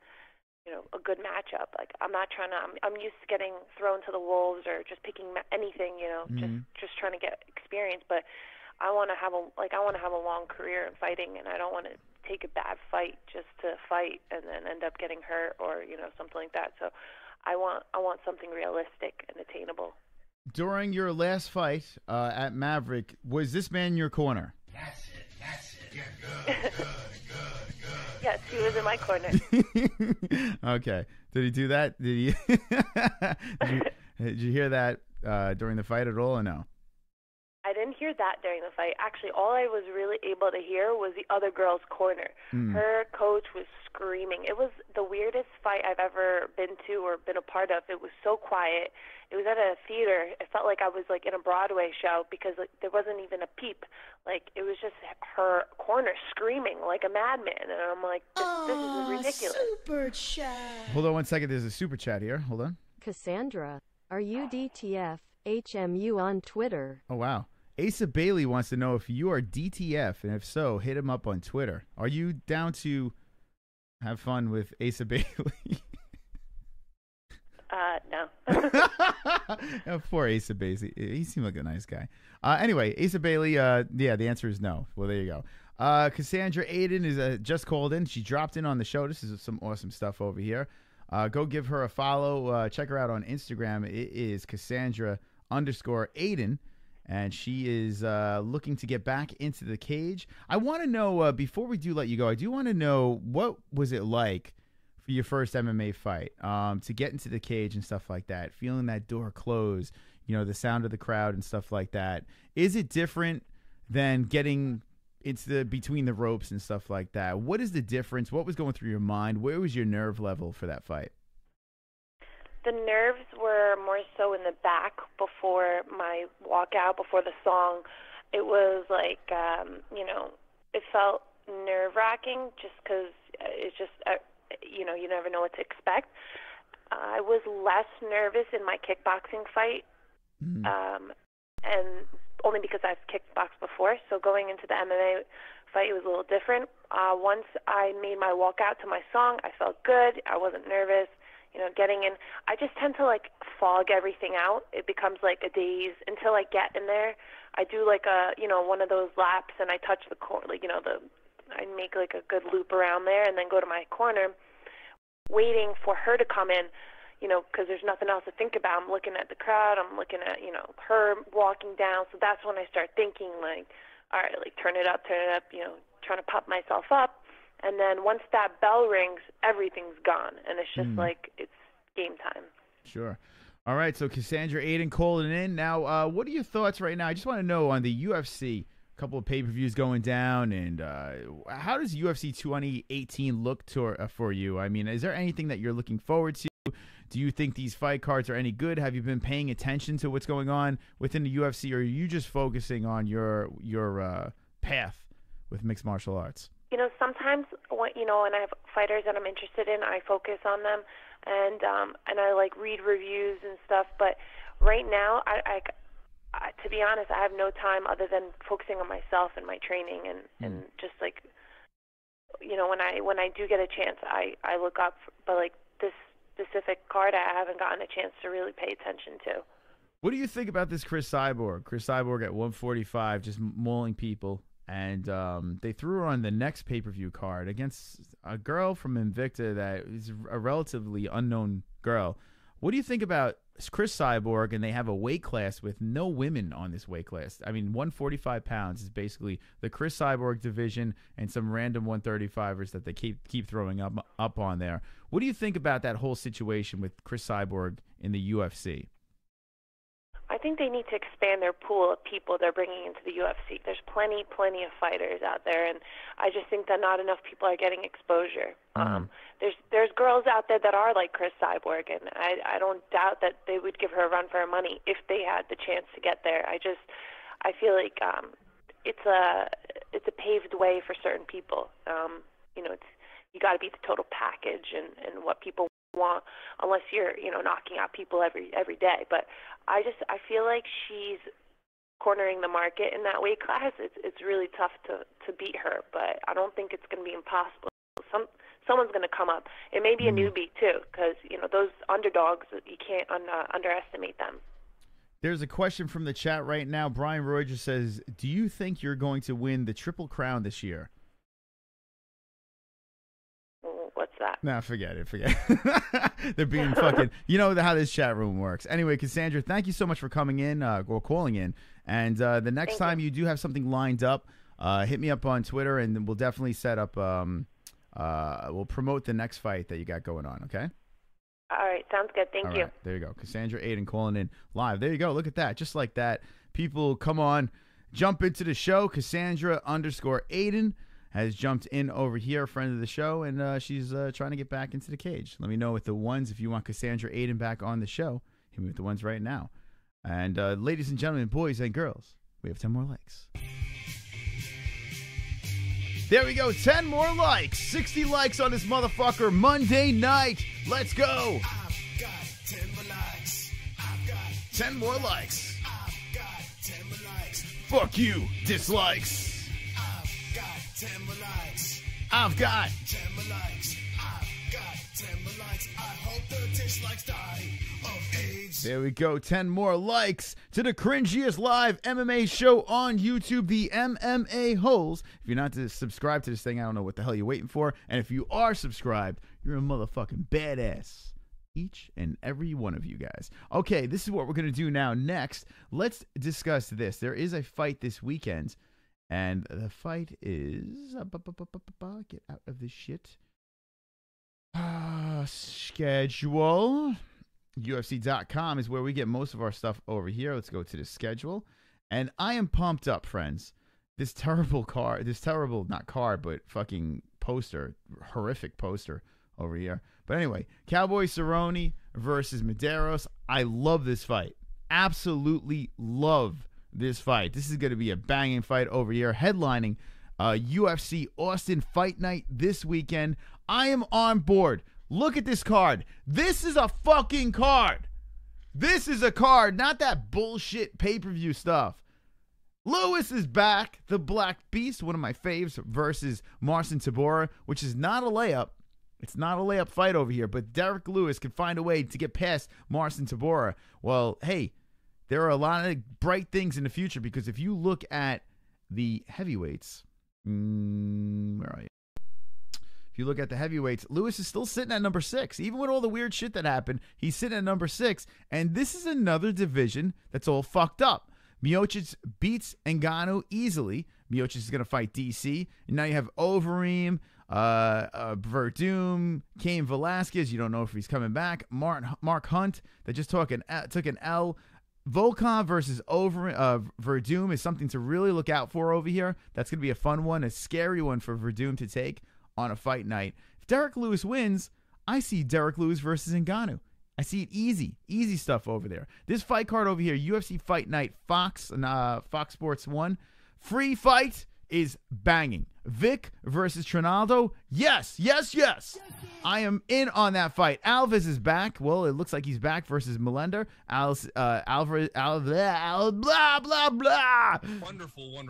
a good matchup. Like I'm used to getting thrown to the wolves or just picking anything, just trying to get experience, but I want to have a long career in fighting, and I don't want to take a bad fight just to fight and then end up getting hurt or something like that. So I want something realistic and attainable. During your last fight at Maverick, was this man in your corner? That's it. Yeah, good. Yes, he was in my corner. Okay. Did he do that? Did he? Did you hear that during the fight at all, or no? I didn't hear that during the fight. Actually, all I was really able to hear was the other girl's corner. Her coach was screaming. It was the weirdest fight I've ever been to or been a part of. It was so quiet. It was at a theater. It felt like I was like in a Broadway show because there wasn't even a peep. Like it was just her corner screaming like a madman, and I'm like, this is ridiculous. Super chat. Hold on one second. There's a super chat here. Hold on. Cassandra, are you DTF HMU on Twitter? Oh wow. Asa Bailey wants to know if you are DTF, and if so, hit him up on Twitter. Are you down to have fun with Asa Bailey? No. Oh, poor Asa Bailey. He seemed like a nice guy. Anyway, Asa Bailey, yeah, the answer is no. Well, there you go. Cassandra Aiden is just called in. She dropped in on the show. This is some awesome stuff over here. Go give her a follow. Check her out on Instagram. It is Cassandra_Aiden. And she is looking to get back into the cage. I want to know, before we do let you go, I do want to know, what was it like for your first MMA fight, to get into the cage and stuff like that, feeling that door close, the sound of the crowd and stuff like that. Is it different than getting into between the ropes and stuff like that? What is the difference? What was going through your mind? Where was your nerve level for that fight? The nerves were more so in the back before my walkout, before the song. It was like, it felt nerve-wracking just because it's just, you never know what to expect. I was less nervous in my kickboxing fight, and only because I've kickboxed before. So going into the MMA fight, it was a little different. Once I made my walkout to my song, I felt good. I wasn't nervous. Getting in, I just tend to like fog everything out. It becomes like a daze until I get in there. I do like one of those laps, and I touch the corner, I make like a good loop around there, and then go to my corner, waiting for her to come in, because there's nothing else to think about. I'm looking at the crowd. I'm looking at her walking down. So that's when I start thinking like, all right, like turn it up, trying to pop myself up. And then once that bell rings, everything's gone. And it's just like, it's game time. Sure. All right, so Cassandra Aiden calling in. Now, what are your thoughts right now? I just want to know on the UFC, a couple of pay-per-views going down, and how does UFC 2018 look for you? I mean, is there anything that you're looking forward to? Do you think these fight cards are any good? Have you been paying attention to what's going on within the UFC, or are you just focusing on your path with mixed martial arts? Sometimes when I have fighters that I'm interested in, I focus on them, and I like read reviews and stuff. But right now, I to be honest, I have no time other than focusing on myself and my training, and just like when I do get a chance, I look up. But like this specific card, I haven't gotten a chance to really pay attention to. What do you think about this Chris Cyborg? Chris Cyborg at 145, just mauling people. And they threw her on the next pay-per-view card against a girl from Invicta that is a relatively unknown girl. What do you think about Chris Cyborg, and they have a weight class with no women on this weight class? I mean, 145 pounds is basically the Chris Cyborg division and some random 135ers that they keep throwing up on there. What do you think about that whole situation with Chris Cyborg in the UFC? I think they need to expand their pool of people they're bringing into the UFC. There's plenty of fighters out there, and I just think that not enough people are getting exposure. There's girls out there that are like Chris Cyborg, and I don't doubt that they would give her a run for her money if they had the chance to get there. I feel like it's a paved way for certain people. You got to be the total package and what people want, unless you're knocking out people every day. But I feel like she's cornering the market in that weight class. It's really tough to beat her, but I don't think it's going to be impossible. Someone's going to come up. It may be a newbie too, because those underdogs, you can't underestimate them. There's a question from the chat right now. Brian Roy just says, "Do you think you're going to win the Triple Crown this year?" What's that? Nah, forget it. They're being fucking... You know how this chat room works. Anyway, Cassandra, thank you so much for coming in, or calling in. And the next time you do have something lined up, hit me up on Twitter, and we'll definitely set up... we'll promote the next fight that you got going on, okay? All right, sounds good. Thank you. Right, there you go. Cassandra Aiden calling in live. There you go. Look at that. Just like that. People come on, jump into the show. Cassandra_Aiden has jumped in over here, a friend of the show, and she's trying to get back into the cage. Let me know with the ones if you want Cassandra Aiden back on the show. Hit me with the ones right now. And ladies and gentlemen, boys and girls, we have 10 more likes. There we go, 10 more likes. 60 likes on this motherfucker Monday night. Let's go. I've got 10 more likes. I've got 10 more likes. I've got 10 more likes. Fuck you, dislikes. I've got 10 more likes. I've got 10 more likes. I've got 10 more likes. I hope the dislikes die of AIDS. There we go, 10 more likes to the cringiest live MMA show on YouTube, the MMA-Holes. If you're not subscribed to this thing, I don't know what the hell you're waiting for. And if you are subscribed, you're a motherfucking badass. Each and every one of you guys. Okay, this is what we're going to do now. Next, let's discuss this. There is a fight this weekend, and the fight is... Get out of this shit. Schedule. UFC.com is where we get most of our stuff over here. Let's go to the schedule. And I am pumped up, friends. This terrible card, not card, but fucking poster, horrific poster over here. But anyway, Cowboy Cerrone versus Medeiros. I love this fight. Absolutely love this fight. This is going to be a banging fight over here, headlining UFC Austin Fight Night this weekend. I am on board. Look at this card. This is a fucking card. This is a card, not that bullshit pay-per-view stuff. Lewis is back, the Black Beast, one of my faves, versus Marcin Tybura, which is not a layup. It's not a layup fight over here, but Derek Lewis can find a way to get past Marcin Tybura. Well, hey, there are a lot of bright things in the future, because if you look at the heavyweights, where are you? If you look at the heavyweights, Lewis is still sitting at number 6. Even with all the weird shit that happened, he's sitting at number 6. And this is another division that's all fucked up. Miocic beats Ngannou easily. Miocic is going to fight DC. And now you have Overeem, Verdum, Cain Velasquez. You don't know if he's coming back. Mark Hunt that just took an L. Volkov versus Verdum is something to really look out for over here. That's going to be a fun one, a scary one for Verdum to take on a fight night. If Derek Lewis wins, I see Derek Lewis versus Ngannou. I see it easy stuff over there. This fight card over here, UFC Fight Night, Fox Sports 1. Free fight is banging. Vic versus Trinaldo. Yes. I am in on that fight. Alves is back. Well, it looks like he's back versus Melender. Alvarez, blah, blah, blah. Wonderful.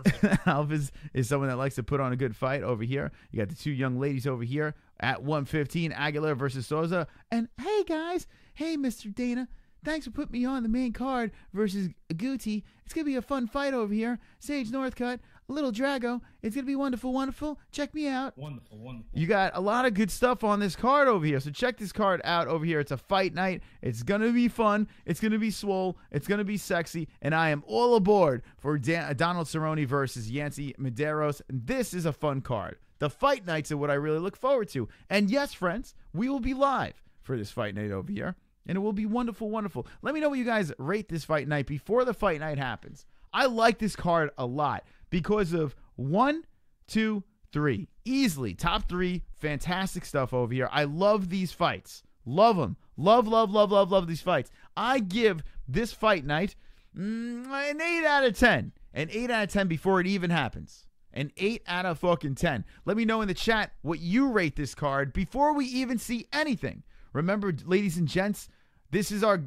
Alves is someone that likes to put on a good fight over here. You got the two young ladies over here at 115, Aguilar versus Souza. And hey, guys. Hey, Mr. Dana. Thanks for putting me on the main card versus Guti. It's going to be a fun fight over here. Sage Northcutt. Little Drago. It's going to be wonderful, wonderful. Check me out. Wonderful, wonderful. You got a lot of good stuff on this card over here. So check this card out over here. It's a fight night. It's going to be fun. It's going to be swole. It's going to be sexy. And I am all aboard for Donald Cerrone versus Yancy Medeiros. This is a fun card. The fight nights are what I really look forward to. And yes, friends, we will be live for this fight night over here. And it will be wonderful, wonderful. Let me know what you guys rate this fight night before the fight night happens. I like this card a lot because of 1, 2, 3. Easily top 3. Fantastic stuff over here. I love these fights. Love them. Love these fights. I give this fight night an 8 out of 10. An 8 out of 10 before it even happens. An 8 out of fucking 10. Let me know in the chat what you rate this card before we even see anything. Remember, ladies and gents, this is our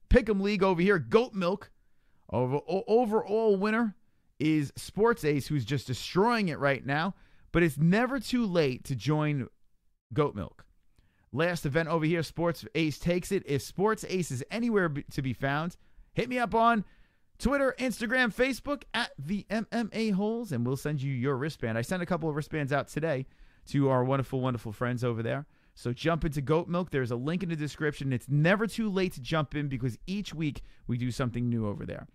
Pick'em League over here. Goat Milk. Overall winner is Sports Ace, who's just destroying it right now. But it's never too late to join Goat Milk. Last event over here, Sports Ace takes it. If Sports Ace is anywhere to be found, hit me up on Twitter, Instagram, Facebook at the MMA-Holes, and we'll send you your wristband. I sent a couple of wristbands out today to our wonderful, wonderful friends over there. So jump into Goat Milk. There's a link in the description. It's never too late to jump in because each week we do something new over there.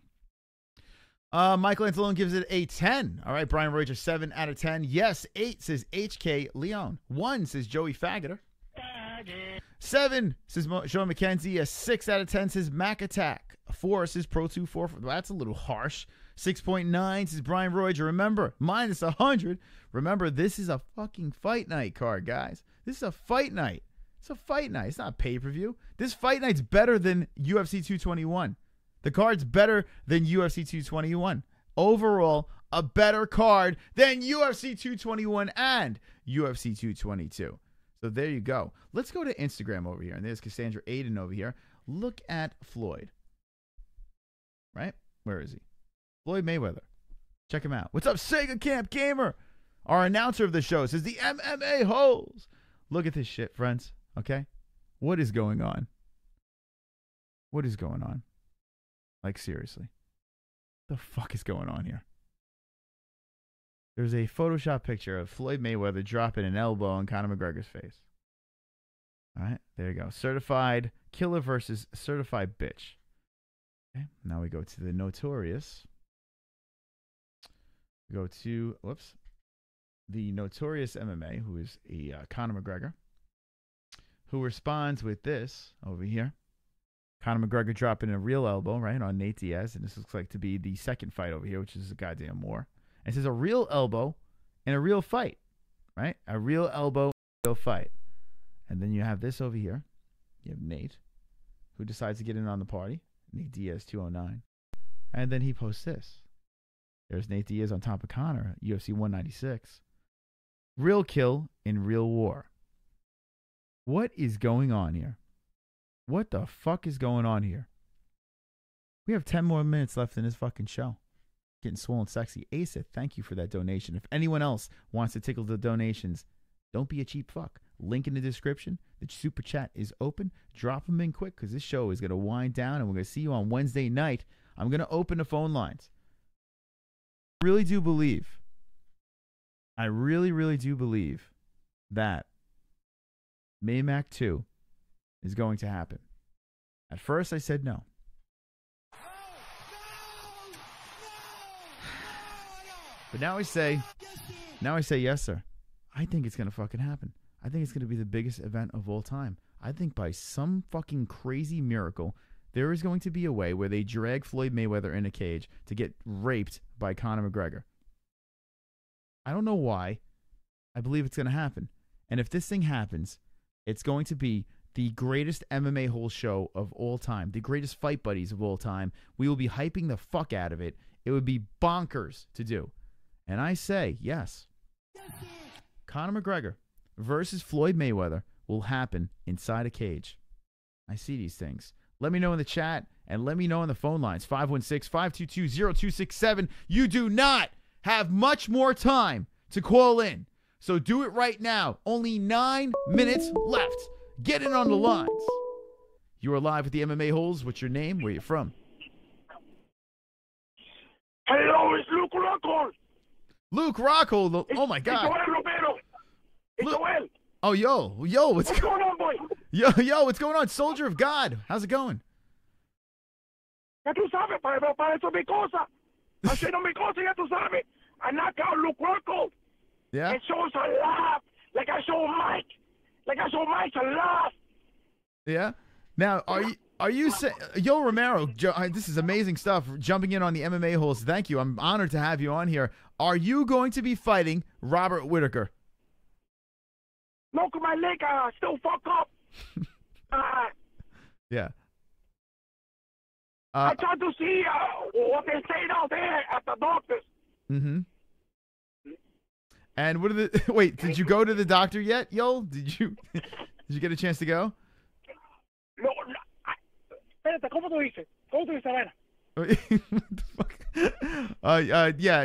Michael Anzalone gives it a 10. All right, Brian Roger, 7 out of 10. Yes, 8 says HK Leon. 1 says Joey Faggoter. 7 says Sean Mckenzie. A 6 out of 10 says Mac Attack. 4 says Pro244. That's a little harsh. 6.9 says Brian Roger. Remember, minus 100. Remember, this is a fucking fight night card, guys. This is a fight night. It's a fight night. It's not pay-per-view. This fight night's better than UFC 221. The card's better than UFC 221. Overall, a better card than UFC 221 and UFC 222. So there you go. Let's go to Instagram over here. And there's Cassandra Aiden over here. Look at Floyd. Right? Where is he? Floyd Mayweather. Check him out. What's up, Sega Camp Gamer? Our announcer of the show says the MMA-Holes. Look at this shit, friends. Okay? What is going on? What is going on? Like, seriously. What the fuck is going on here? There's a Photoshop picture of Floyd Mayweather dropping an elbow on Conor McGregor's face. All right, there you go. Certified killer versus certified bitch. Okay, now we go to the Notorious. We go to, whoops, the Notorious MMA, who is a Conor McGregor, who responds with this over here. Conor McGregor dropping a real elbow, right, on Nate Diaz. And this looks like to be the second fight over here, which is a goddamn war. And it says a real elbow and a real fight, right? A real elbow, real fight. And then you have this over here. You have Nate, who decides to get in on the party. Nate Diaz 209. And then he posts this. There's Nate Diaz on top of Conor, UFC 196. Real kill in real war. What is going on here? What the fuck is going on here? We have 10 more minutes left in this fucking show. Getting swollen sexy. Asa, thank you for that donation. If anyone else wants to tickle the donations, don't be a cheap fuck. Link in the description. The super chat is open. Drop them in quick because this show is going to wind down and we're going to see you on Wednesday night. I'm going to open the phone lines. I really do believe, I really do believe that Maymac 2 is going to happen. At first I said no. But now I say yes, sir. I think it's going to fucking happen. I think it's going to be the biggest event of all time. I think by some fucking crazy miracle, there is going to be a way where they drag Floyd Mayweather in a cage to get raped by Conor McGregor. I don't know why. I believe it's going to happen. And if this thing happens, it's going to be the greatest MMA whole show of all time. The greatest fight buddies of all time. We will be hyping the fuck out of it. It would be bonkers to do. And I say, yes. Conor McGregor versus Floyd Mayweather will happen inside a cage. I see these things. Let me know in the chat and let me know on the phone lines. 516-522-0267. You do not have much more time to call in. So do it right now. Only 9 minutes left. Get in on the lines. You are live with the MMA-Holes. What's your name? Where you from? Hello, it's Luke Rockhold. Luke Rockhold. Oh my God. It's Joel Romero. It's Joel. Oh, yo, what's going on, boy? Yo, what's going on? Soldier of God. How's it going? Ya tú sabes, para eso mi cosa. Haciendo mi cosa, ya tú sabes. I knock out Luke Rockhold. Yeah. It shows a laugh. Like I show Mike. Like I show Mike a laugh. Yeah. Now, are you saying, Yo, Romero, this is amazing stuff, jumping in on the MMA holes. Thank you. I'm honored to have you on here. Are you going to be fighting Robert Whittaker? No, because my leg still fucked up. Yeah. I tried to see what they say out there at the doctors. Mm-hmm. And what are the... Wait, did you go to the doctor yet, yo? Did you get a chance to go? No, espérate, ¿cómo tú dices? ¿Cómo tú dices, Elena? What the fuck? Yeah,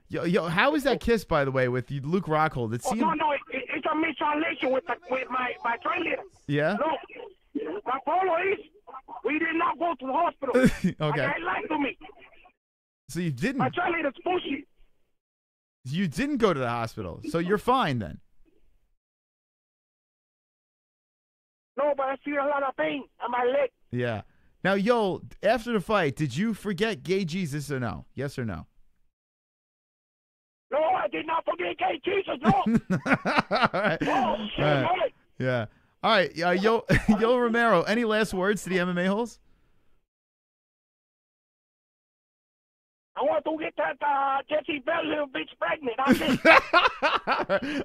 yo, how was that kiss, by the way, with Luke Rockhold? It seemed... No, it's a mistranslation with my translator. Yeah? No, my follow is, we did not go to the hospital. Okay. He lied to me. So you didn't... My translator's pushy. You didn't go to the hospital, so you're fine then. No, but I feel a lot of pain on my leg. Yeah. Now, yo, after the fight, did you forget Gay Jesus or no? Yes or no? No, I did not forget Gay Jesus, no. All right. Oh, shit, All right. man. Yeah. All right. Yo, Romero, any last words to the MMA holes? I want to get that Jessie Belle little bitch pregnant. That's it.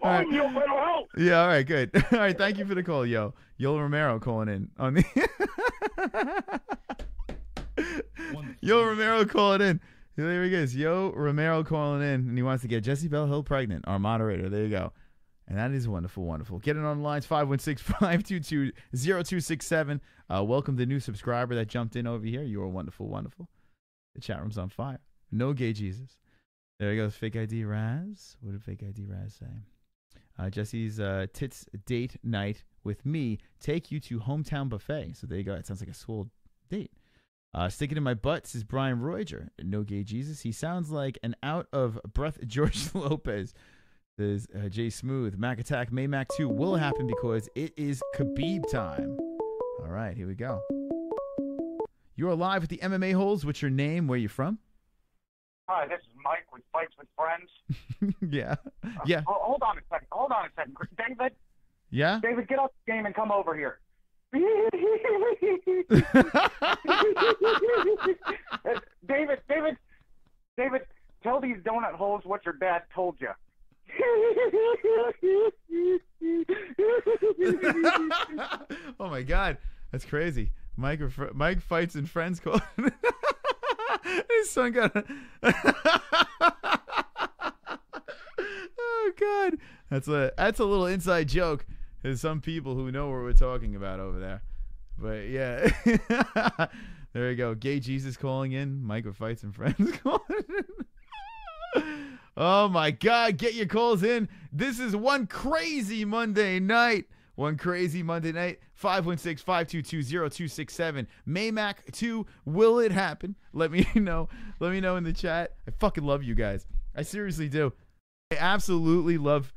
All right. You little hoe. Yeah, all right, good. All right, thank you for the call, yo. Yo Romero calling in on the Yo Romero calling in. There he is. Yo Romero calling in, and he wants to get Jessie Belle Hill pregnant, our moderator. There you go. And that is wonderful, wonderful. Get it on the lines, 516-522-0267. Welcome the new subscriber that jumped in over here. You are wonderful, wonderful. The chat room's on fire. No Gay Jesus. There he goes, Fake ID Raz. What did Fake ID Raz say? Jessie's tits date night with me take you to Hometown Buffet. So there you go. It sounds like a swole date. Stick it in my butt, says Brian Roiger. No Gay Jesus. He sounds like an out of breath George Lopez. Says Jay Smooth. Mac Attack Maymac 2 will happen because it is Khabib time. All right, here we go. You are live with the MMA holes. What's your name? Where you from? Hi, this is Mike with Fights with Friends. Yeah. Yeah. Hold on a second. David? Yeah? David, get off the game and come over here. David, tell these donut holes what your dad told you. Oh my God, that's crazy. Mike Fights and Friends call. His son got Oh God, that's a little inside joke. There's some people who know what we're talking about over there, but yeah. There you go. Gay Jesus calling in. Mike with Fights and Friends calling in. Oh my God, get your calls in. This is one crazy Monday night. 516-522-0267. Maymac 2, will it happen? Let me know. Let me know in the chat. I fucking love you guys. I seriously do. I absolutely love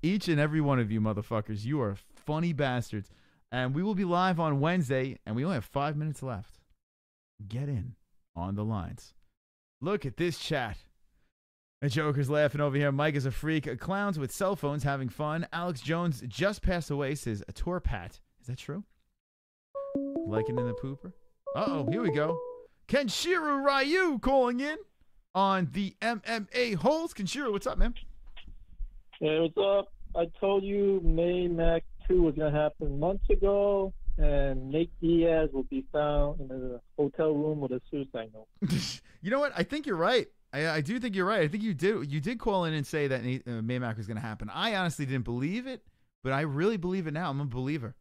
each and every one of you motherfuckers. You are funny bastards. And we will be live on Wednesday, and we only have 5 minutes left. Get in on the lines. Look at this chat. The Joker's laughing over here. Mike is a freak. Clowns with cell phones having fun. Alex Jones just passed away, says a tour pat. Is that true? Liking in the pooper? Uh-oh, here we go. Kenshiro Ryu calling in on the MMA-Holes. Kenshiro, what's up, man? Hey, what's up? I told you Maymac 2 was going to happen months ago, and Nate Diaz will be found in a hotel room with a suicide note. You know what? I think you're right. I do think you're right. I think you did call in and say that Maymac was going to happen. I honestly didn't believe it, but I really believe it now. I'm a believer.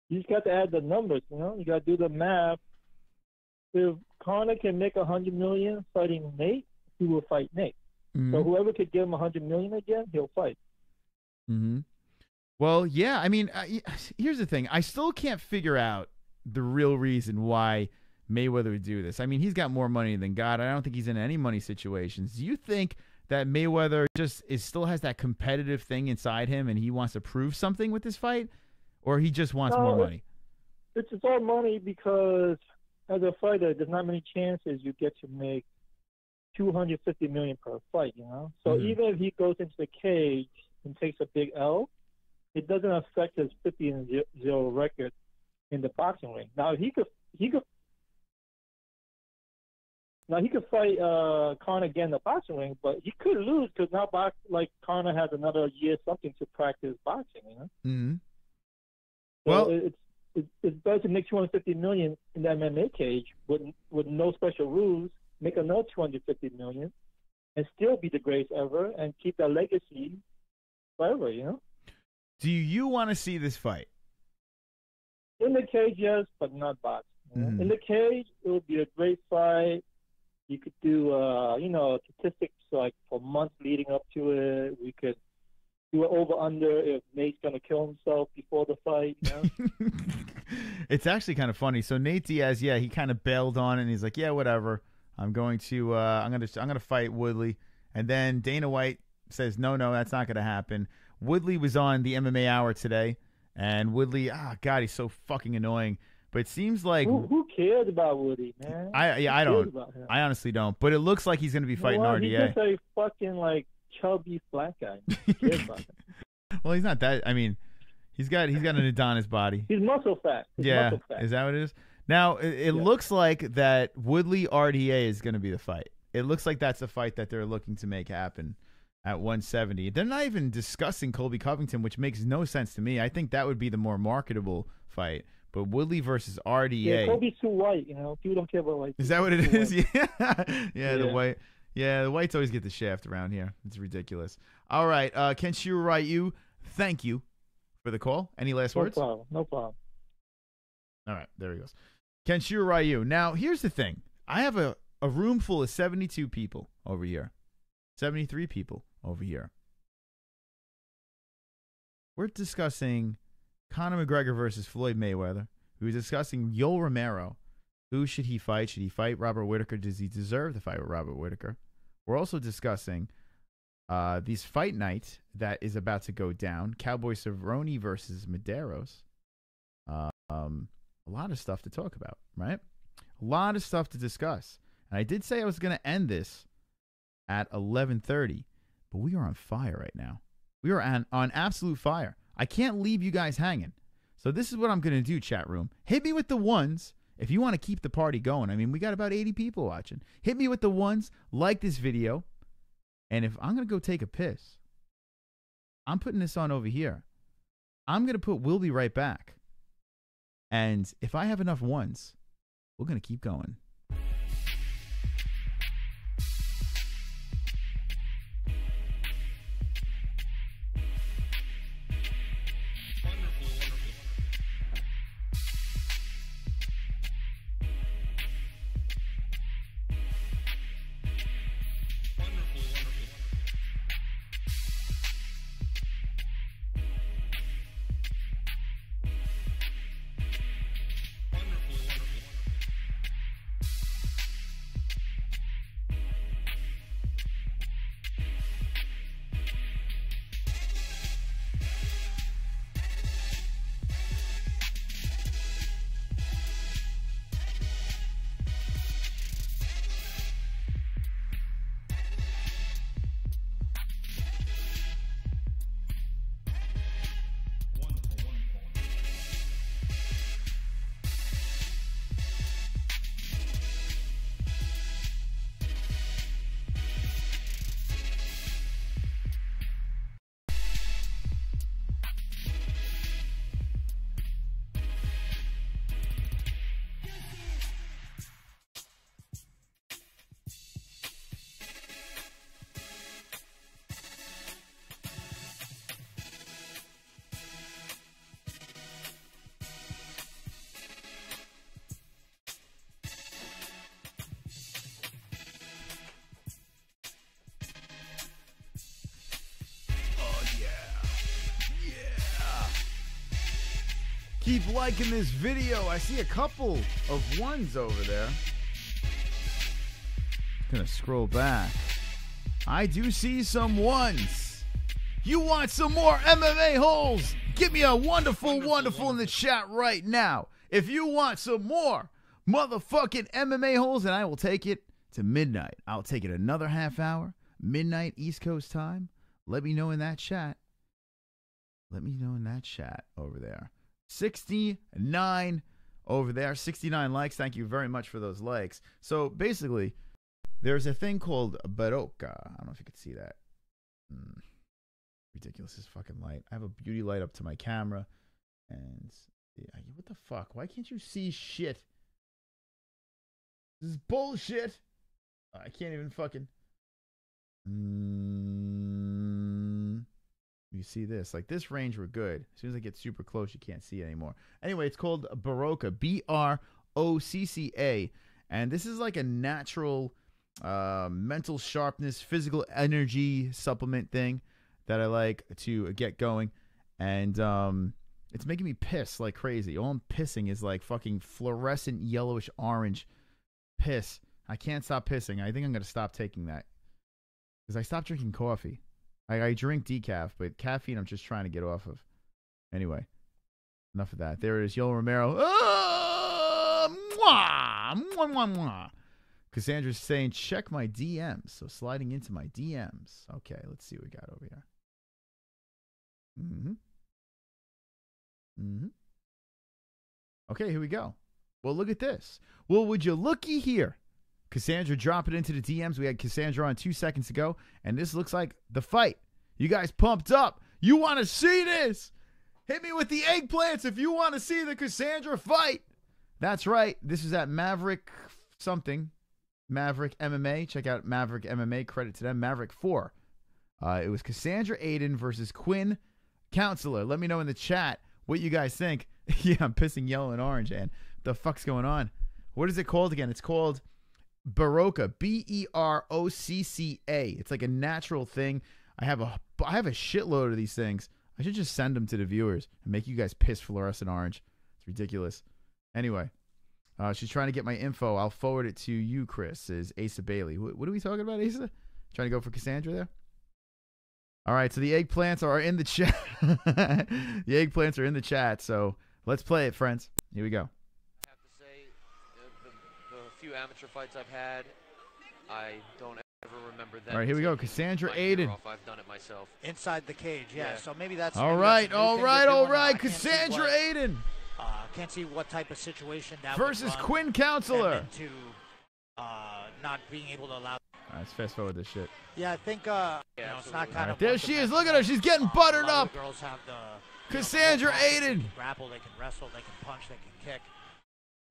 You just got to add the numbers, you know? You got to do the math. If Conor can make $100 million fighting Nate, he will fight Nate. Mm-hmm. So whoever could give him $100 million again, he'll fight. Mm-hmm. Well, yeah. I mean, here's the thing. I still can't figure out the real reason why Mayweather would do this. I mean, he's got more money than God. I don't think he's in any money situations. Do you think that Mayweather just still has that competitive thing inside him and he wants to prove something with this fight? Or he just wants more money? It's all money because as a fighter, there's not many chances you get to make $250 million per fight, you know? So even if he goes into the cage and takes a big L, it doesn't affect his 50-0 record in the boxing ring. Now he could fight Conor again in the boxing ring, but he could lose because now Conor has another year something to practice boxing, you know? Mm-hmm. So well, it's better to make $250 million in the MMA cage with no special rules, make another $250 million, and still be the greatest ever and keep that legacy forever, you know? Do you want to see this fight? In the cage, yes, but not boxing. You know? In the cage, it would be a great fight. You could do, statistics like for months leading up to it. We could do it over-under if Nate's going to kill himself before the fight, you know? It's actually kind of funny. So Nate Diaz, he kind of bailed on it, and he's like, yeah, whatever. I'm going to fight Woodley. And then Dana White says, no, that's not going to happen. Woodley was on the MMA Hour today, and Woodley, God, he's so fucking annoying. But it seems like who cares about Woody, man? I don't. I honestly don't. But it looks like he's going to be fighting RDA. He's just a fucking chubby black guy. Who cares about him? Well, he's not that. I mean, he's got an Adonis body. He's muscle fat. Muscle fat. Is that what it is? Now it looks like that Woodley RDA is going to be the fight. It looks like that's the fight that they're looking to make happen at 170. They're not even discussing Colby Covington, which makes no sense to me. I think that would be the more marketable fight. But Woodley versus RDA. Yeah, Colby's too white, you know. People don't care about white. Is that what it is? Yeah, the white. Yeah, the whites always get the shaft around here. It's ridiculous. All right, Kenshiro Ryu, thank you for the call. Any last words? No problem. All right, there he goes. Kenshiro Ryu. Now, here's the thing. I have a room full of 72 people over here. 73 people over here. We're discussing Conor McGregor versus Floyd Mayweather. We're discussing Yoel Romero. Who should he fight? Should he fight Robert Whittaker? Does he deserve to fight with Robert Whittaker? We're also discussing this fight night that is about to go down. Cowboy Cerrone versus Medeiros. A lot of stuff to talk about, right? A lot of stuff to discuss. And I did say I was going to end this at 11:30, but we are on fire right now. We are on absolute fire. I can't leave you guys hanging. So this is what I'm going to do, chat room. Hit me with the ones if you want to keep the party going. I mean, we got about 80 people watching. Hit me with the ones, like this video. And if I'm going to go take a piss, I'm putting this on over here. I'm going to put "We'll be right back." And if I have enough ones, we're going to keep going. Keep liking this video. I see a couple of ones over there. Gonna scroll back. I do see some ones. You want some more MMA holes? Give me a wonderful in the chat right now. If you want some more motherfucking MMA holes, and I will take it to midnight. I'll take it another half hour. Midnight East Coast time. Let me know in that chat. Let me know in that chat over there. 69 over there. 69 likes. Thank you very much for those likes. So basically, there's a thing called Baroka. I don't know if you can see that. Ridiculous, this fucking light. I have a beauty light up to my camera. And what the fuck? Why can't you see shit? This is bullshit. I can't even fucking. You see this? Like this range, we're good. As soon as I get super close, you can't see it anymore. Anyway, it's called Baroka. BROCCA. And this is like a natural mental sharpness, physical energy supplement thing that I like to get going. And it's making me piss like crazy. All I'm pissing is like fucking fluorescent yellowish orange piss. I can't stop pissing. I think I'm going to stop taking that. Because I stopped drinking coffee. I drink decaf, but caffeine I'm just trying to get off of. Anyway, enough of that. There it is, Yo Romero. Cassandra's saying, check my DMs. So sliding into my DMs. Okay, let's see what we got over here. Okay, here we go. Well, look at this. Well, would you looky here? Cassandra drop it into the DMs. We had Cassandra on 2 seconds ago, and this looks like the fight. You guys pumped up. You want to see this? Hit me with the eggplants if you want to see the Cassandra fight. That's right. This is at Maverick something. Maverick MMA. Check out Maverick MMA. Credit to them. Maverick 4. It was Cassandra Aiden versus Quinn Counselor. Let me know in the chat what you guys think. Yeah, I'm pissing yellow and orange, and the fuck's going on? What is it called again? It's called Baroka. BEROCCA. It's like a natural thing. I have a shitload of these things. I should just send them to the viewers and make you guys piss fluorescent orange. It's ridiculous. Anyway, she's trying to get my info. I'll forward it to you, Chris. Is Asa Bailey. What are we talking about, Asa? Trying to go for Cassandra there? All right, so the eggplants are in the chat. The eggplants are in the chat, so let's play it, friends. Here we go. I have to say, the few amateur fights I've had, I don't ever remember that. All right, here we go. Cassandra Aiden. I've done it myself. Inside the cage, yeah. So maybe that's. All right. Cassandra Aiden. Can't see what type of situation that versus Quinn Counselor. To not being able to allow. Let's fast forward this shit. Yeah, I think it's not kind of. There she is. Look at her. She's getting buttered up. Girls have the Cassandra Aiden. They can grapple, they can wrestle, they can punch, they can kick.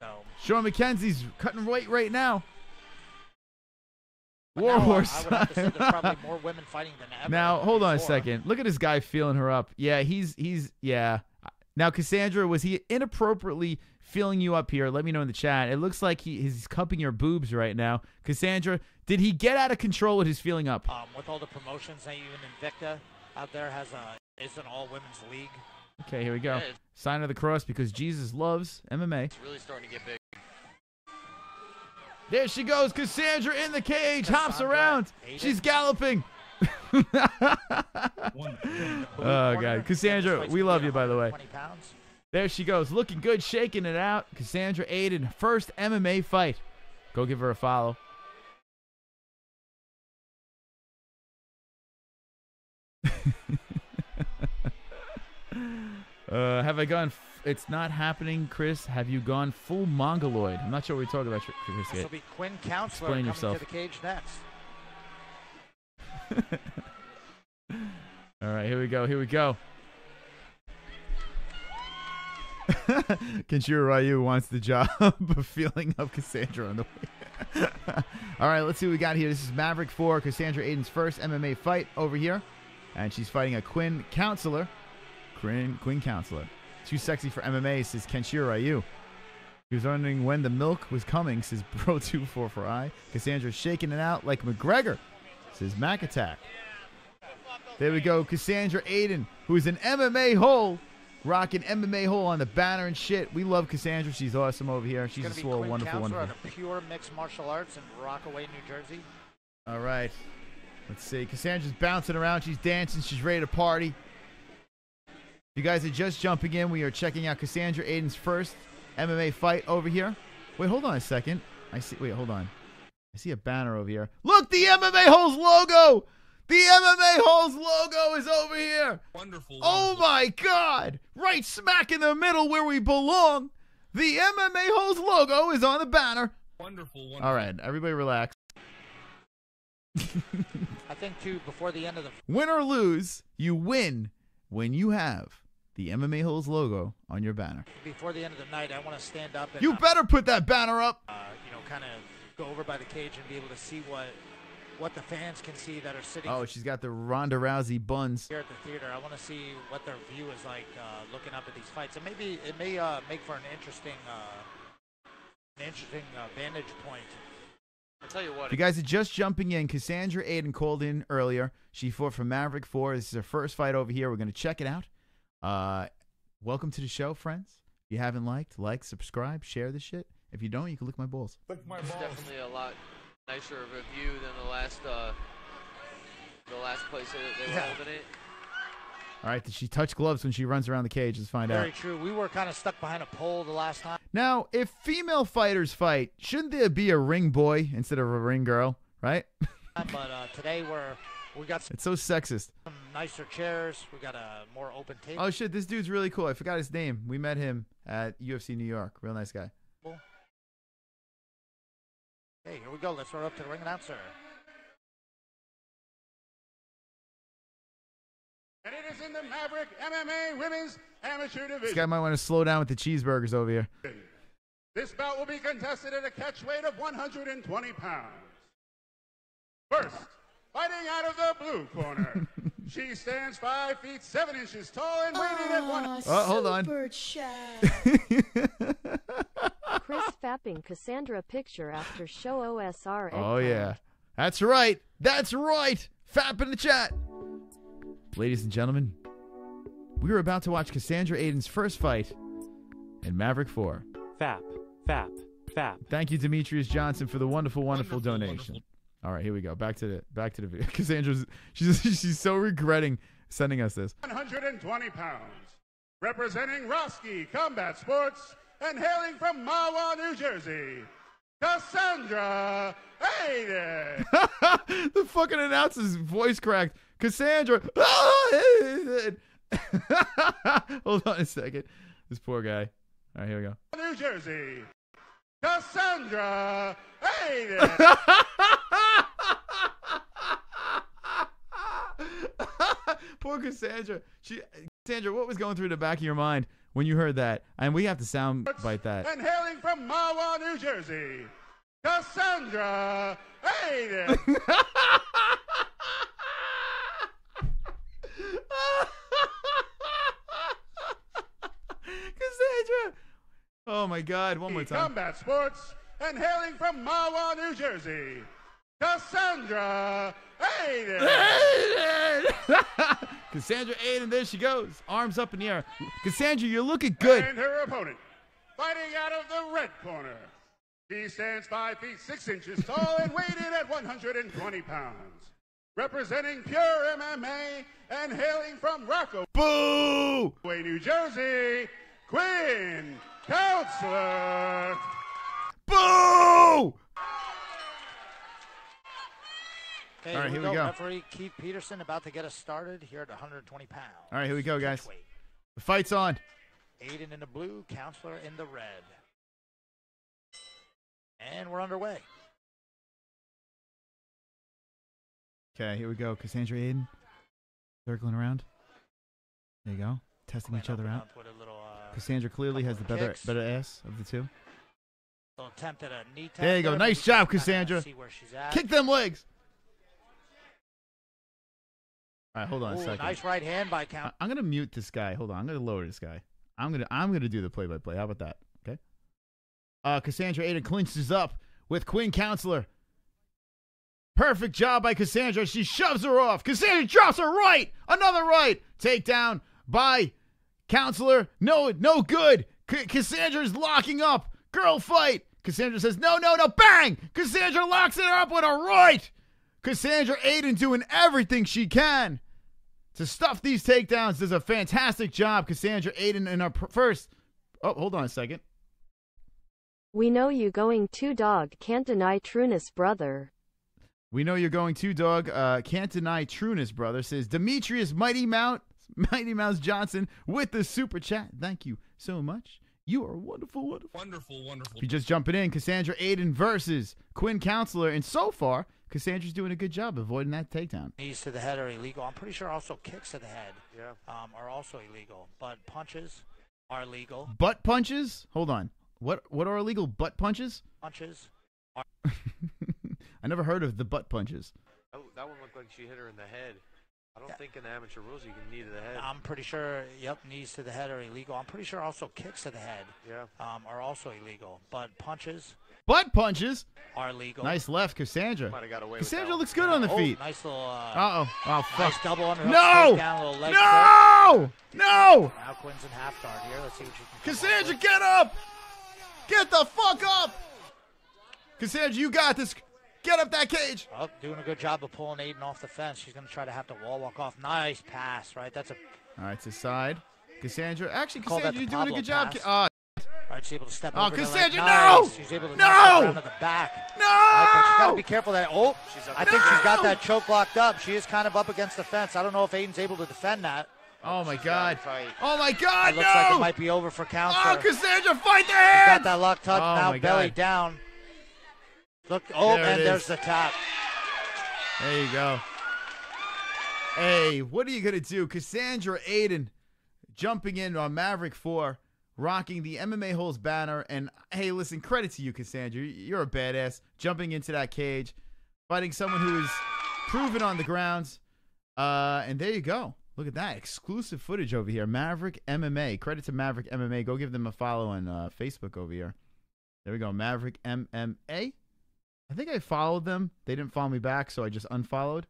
So. Sean McKenzie's cutting weight right now. Warhorse. I would have to say there's probably more women fighting than ever. Now hold on a second. Look at this guy feeling her up. Yeah, he's yeah. Now Cassandra, was he inappropriately feeling you up here? Let me know in the chat. It looks like he's cupping your boobs right now. Cassandra, did he get out of control with his feeling up? With all the promotions that even Invicta out there has it's an all-women's league. Okay, here we go. Sign of the cross because Jesus loves MMA. It's really starting to get big. There she goes, Cassandra in the cage, hops around. She's galloping. Oh, God. Cassandra, we love you, by the way. There she goes, looking good, shaking it out. Cassandra Aiden, first MMA fight. Go give her a follow. Have I gone? It's not happening, Chris. Have you gone full mongoloid? I'm not sure what we're talking about, Chris. This will be Quinn Counselor coming to the cage next. All right, here we go. Here we go. Kenshiro Ryu wants the job of feeling up Cassandra on the way. All right, let's see what we got here. This is Maverick 4, Cassandra Aiden's first MMA fight over here. And she's fighting a Quinn Counselor. Quinn Counselor. Too sexy for MMA, says Kenshiro Ryu. He was wondering when the milk was coming, says Bro244i. Cassandra's shaking it out like McGregor, says Mac Attack. There we go, Cassandra Aiden, who is an MMA hole. rocking MMA hole on the banner and shit. We love Cassandra. She's awesome over here. She's a swell, wonderful, wonderful. Out of Pure Mixed Martial Arts in Rockaway, New Jersey. All right. Let's see. Cassandra's bouncing around. She's dancing. She's ready to party. You guys are just jumping in. We are checking out Cassandra Aiden's first MMA fight over here. Wait, hold on a second. Wait, hold on. I see a banner over here. Look, the MMA Holes logo. The MMA Holes logo is over here. Wonderful. Oh, my God. Right smack in the middle where we belong. The MMA Holes logo is on the banner. Wonderful. All right, everybody relax. I think, too, before the end of the... Win or lose, you win when you have the MMA Holes logo on your banner. Before the end of the night, I want to stand up and... You better put that banner up. You know, kind of go over by the cage and be able to see what the fans can see that are sitting... Oh, she's got the Ronda Rousey buns. Here at the theater. I want to see what their view is like looking up at these fights. And maybe it may make for an interesting vantage point. I'll tell you what. If you guys are just jumping in, Cassandra Aiden called in earlier. She fought for Maverick 4. This is her first fight over here. We're going to check it out. Welcome to the show, friends. If you haven't like, subscribe, share this shit. If you don't, you can lick my balls. Lick my It's balls. definitely a lot nicer of a view than the last place they were holding it. All right, did she touch gloves when she runs around the cage? Let's find out. Very true. We were kind of stuck behind a pole the last time. Now, if female fighters fight, shouldn't there be a ring boy instead of a ring girl, right? But today we got It's so sexist. some nicer chairs. We got a more open table. Oh, shit, this dude's really cool. I forgot his name. We met him at UFC New York. Real nice guy. Hey, here we go. Let's throw it up to the ring announcer. And it is in the Maverick MMA Women's Amateur Division. This guy might want to slow down with the cheeseburgers over here. This bout will be contested at a catch weight of 120 pounds. First, fighting out of the blue corner. She stands 5 feet 7 inches tall and weighing at 1. Oh, hold on. Chris fapping Cassandra picture after show OSR. Oh, yeah. That's right. That's right. Fap in the chat. Ladies and gentlemen, we are about to watch Cassandra Aiden's first fight in Maverick 4. Fap, fap, fap. Thank you, Demetrius Johnson, for the wonderful donation. Wonderful. All right, here we go. Back to the video. Cassandra's she's so regretting sending us this. 120 pounds, representing Roski Combat Sports and hailing from Mahwah, New Jersey, Cassandra Aiden. The fucking announcer's voice cracked. Cassandra. Hold on a second. This poor guy. All right, here we go. New Jersey, Cassandra Aiden. Poor Cassandra. Cassandra, what was going through the back of your mind when you heard that? And we have to sound bite that. And hailing from Mahwah, New Jersey, Cassandra Aiden. Cassandra. Oh my God! One more time. Combat Sports and hailing from Mahwah, New Jersey, Cassandra Aiden. Cassandra Aiden, there she goes. Arms up in the air. Cassandra, you're looking good. And her opponent, fighting out of the red corner. He stands 5 feet 6 inches tall and weighted at 120 pounds. Representing Pure MMA and hailing from Rockaway, Boo! New Jersey, Quinn Counselor. Boo! Okay, all right, here we go. Referee Keith Peterson about to get us started here at 120 pounds. All right, here we go, guys. The fight's on. Aiden in the blue, Counselor in the red. And we're underway. Okay, here we go. Cassandra Aiden. Circling around. There you go. Testing each other out. Cassandra clearly has the better ass of the two. Little attempt at a knee tap. There you go. Nice job, Cassandra. See where she's at. Kick them legs. All right, hold on a Ooh, second. nice right hand by Count. I'm gonna mute this guy. Hold on. I'm gonna lower this guy. I'm gonna do the play-by-play. How about that? Okay. Cassandra Aiden clinches up with Quinn Counselor. Perfect job by Cassandra. She shoves her off. Cassandra drops her right. Another right. Takedown by Counselor, no good. Cassandra's locking up. Girl fight. Cassandra says, no. Bang! Cassandra locks her up with a right. Cassandra Aiden doing everything she can to stuff these takedowns. Does a fantastic job. Cassandra Aiden in her first. Oh, hold on a second. We know you going to dog. Can't deny trueness, brother. We know you're going to dog. Can't deny trueness, brother. Says Demetrius Mighty Mouse Johnson with the super chat. Thank you so much. You are wonderful. If you're just jumping in, Cassandra Aiden versus Quinn Counselor. And so far, Cassandra's doing a good job avoiding that takedown. Knees to the head are illegal. I'm pretty sure also kicks to the head are also illegal. But punches are legal. Butt punches? Hold on. What are illegal? Butt punches? Punches are... I never heard of the butt punches. That one looked like she hit her in the head. I don't think in the amateur rules you can knee to the head. I'm pretty sure, knees to the head are illegal. I'm pretty sure also kicks to the head are also illegal. But punches... Butt punches? Are legal. Nice left, Cassandra. Might have got away Cassandra with looks good on the feet. Nice little... Uh-oh. Oh, fuck. Nice double underhook. No! Down, little leg No! No! Now Quinn's in half guard here. Let's see what she can Cassandra, get up! Get the fuck up! Cassandra, you got this. Get up that cage. Oh, doing a good job of pulling Aiden off the fence. She's going to try to have to wall walk off. Nice pass, right? That's a... All right, to side. Cassandra, actually, Call that Cassandra, the you're doing a good job. pass. All right, she's able to step Oh, over Cassandra, the leg. no! Nice. She's able to No! knock her around to the back. No! Right, but she's got to be careful that... Oh, I think she's got that choke locked up. She is kind of up against the fence. I don't know if Aiden's able to defend that. Oh, my God. Oh, my God, It looks like it might be over for Counselor. Oh, Cassandra, fight the She's hand! got that lock touch, Oh, now my belly God. down. Look, oh, There it and is. there's the tap. There you go. Hey, what are you going to do? Cassandra Aiden jumping in on Maverick 4, rocking the MMA-Holes banner. And, hey, listen, credit to you, Cassandra. You're a badass. Jumping into that cage, fighting someone who is proven on the grounds. And there you go. Look at that. Exclusive footage over here. Maverick MMA. Credit to Maverick MMA. Go give them a follow on Facebook over here. There we go. Maverick MMA. I think I followed them. They didn't follow me back, so I just unfollowed.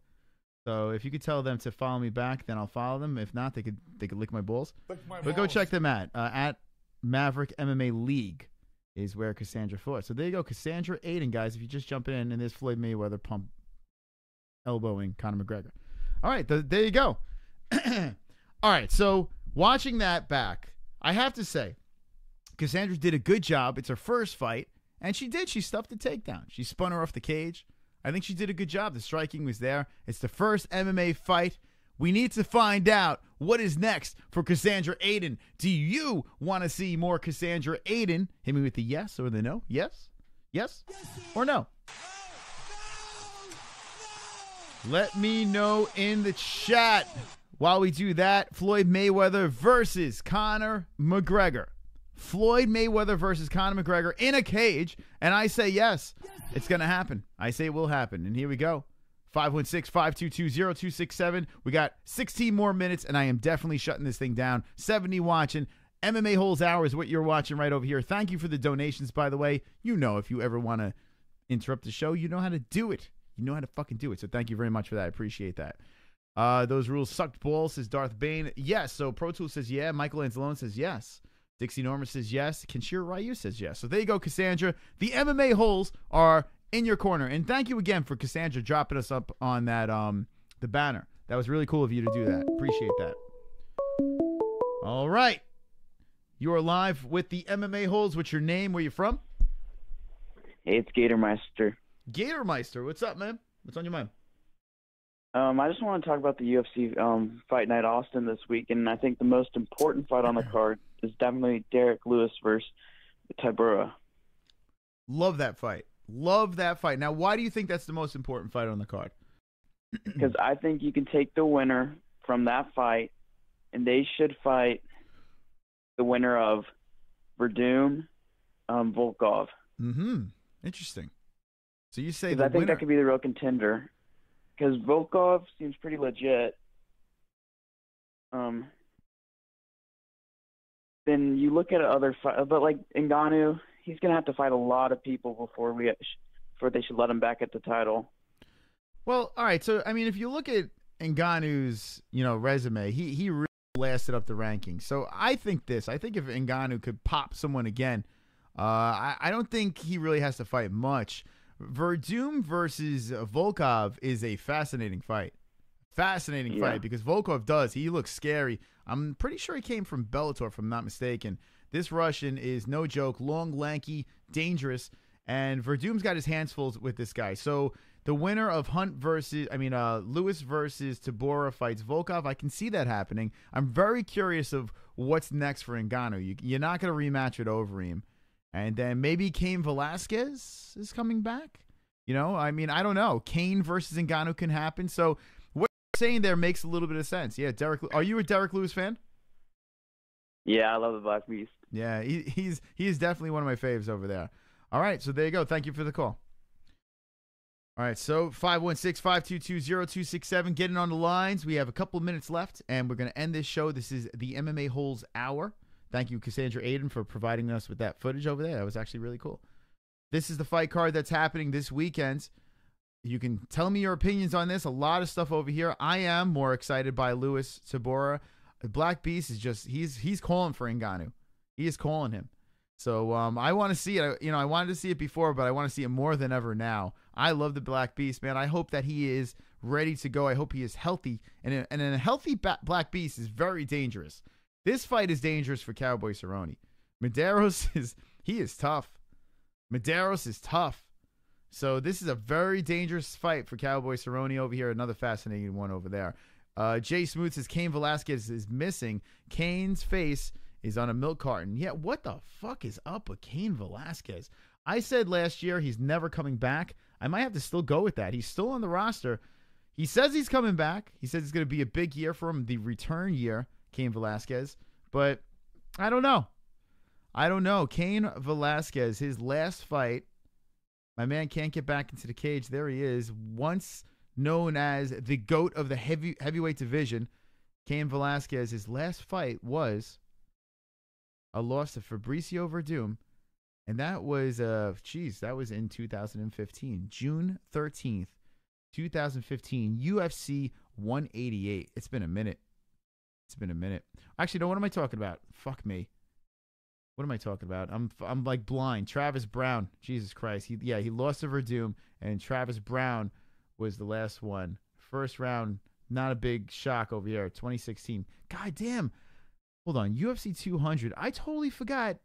So if you could tell them to follow me back, then I'll follow them. If not, they could lick my balls. But go check them at Maverick MMA League is where Cassandra fought. So there you go, Cassandra Aiden, guys. If you just jump in, and there's Floyd Mayweather pump elbowing Conor McGregor. All right, there you go. All right, so watching that back, I have to say, Cassandra did a good job. It's her first fight. And she did. She stuffed the takedown. She spun her off the cage. I think she did a good job. The striking was there. It's the first MMA fight. We need to find out what is next for Cassandra Aiden. Do you want to see more Cassandra Aiden? Hit me with the yes or the no. Yes? Yes? Or no? Let me know in the chat. While we do that, Floyd Mayweather versus Conor McGregor. Floyd Mayweather versus Conor McGregor in a cage, and I say yes, it's going to happen. I say it will happen, and here we go. 516-522-0267. We got 16 more minutes, and I am definitely shutting this thing down. 70 watching. MMA Holes Hour is what you're watching right over here. Thank you for the donations, by the way. You know if you ever want to interrupt the show, you know how to do it. You know how to fucking do it, so thank you very much for that. I appreciate that. Those rules sucked balls, says Darth Bane. Yes, so Pro Tool says yeah. Michael Anzalone says yes. Dixie Norman says yes. Kenshiro Ryu says yes. So there you go, Cassandra. The MMA Holes are in your corner. And thank you again for Cassandra dropping us up on that the banner. That was really cool of you to do that. Appreciate that. All right. You are live with the MMA Holes. What's your name? Where you from? Hey, it's Gatormeister. Gatormeister. What's up, man? What's on your mind? I just want to talk about the UFC Fight Night Austin this week, and I think the most important fight on the card is definitely Derek Lewis versus TYBURA. Love that fight. Love that fight. Now, why do you think that's the most important fight on the card? Because I think you can take the winner from that fight, and they should fight the winner of Verdum, Volkov. Mm-hmm. Interesting. So you say the I think winner. That could be the real contender. Because Volkov seems pretty legit. Then you look at other fights, but like Ngannou, he's gonna have to fight a lot of people before they should let him back at the title. Well, all right. So I mean, if you look at Ngannou's resume, he really blasted up the rankings. So I think this. I think if Ngannou could pop someone again, I don't think he really has to fight much. Verdum versus Volkov is a fascinating fight. Fascinating fight because Volkov he looks scary. I'm pretty sure he came from Bellator, if I'm not mistaken. This Russian is no joke, long, lanky, dangerous, and Verdum's got his hands full with this guy. So the winner of Lewis versus TYBURA fights Volkov. I can see that happening. I'm very curious of what's next for Ngannou. You're not going to rematch with Overeem. And then maybe Cain Velasquez is coming back. You know, I mean, I don't know. Cain versus Ngannou can happen. So what you're saying there makes a little bit of sense. Yeah, Derek. Are you a Derek Lewis fan? Yeah, I love the Black Beast. Yeah, he is definitely one of my faves over there. All right, so there you go. Thank you for the call. All right, so 516-522-0267. Getting on the lines. We have a couple of minutes left, and we're going to end this show. This is the MMA-Holes Hour. Thank you, Cassandra Aiden, for providing us with that footage over there. That was actually really cool. This is the fight card that's happening this weekend. You can tell me your opinions on this. A lot of stuff over here. I am more excited by Lewis TYBURA. Black Beast is just, he's calling for Ngannou. He is calling him. So I want to see it. You know, I wanted to see it before, but I want to see it more than ever now. I love the Black Beast, man. I hope that he is ready to go. I hope he is healthy. And a healthy Black Beast is very dangerous. This fight is dangerous for Cowboy Cerrone. Medeiros is tough. Medeiros is tough. So this is a very dangerous fight for Cowboy Cerrone over here. Another fascinating one over there. Jay Smooth says Cain Velasquez is missing. Cain's face is on a milk carton. Yeah, what the fuck is up with Cain Velasquez? I said last year he's never coming back. I might have to still go with that. He's still on the roster. He says he's coming back. He says it's going to be a big year for him, the return year, Cain Velasquez. But I don't know. Cain Velasquez, his last fight, my man can't get back into the cage. There he is. Once known as the GOAT of the heavyweight division, Cain Velasquez, his last fight was a loss to Fabricio Verdum. And that was, that was in 2015. June 13th, 2015, UFC 188. It's been a minute. Actually, no, what am I talking about? Fuck me. What am I talking about? I'm like blind. Travis Brown. Jesus Christ. He lost to Verdum, and Travis Brown was the last one. First round, not a big shock over here. 2016. God damn. Hold on. UFC 200. I totally forgot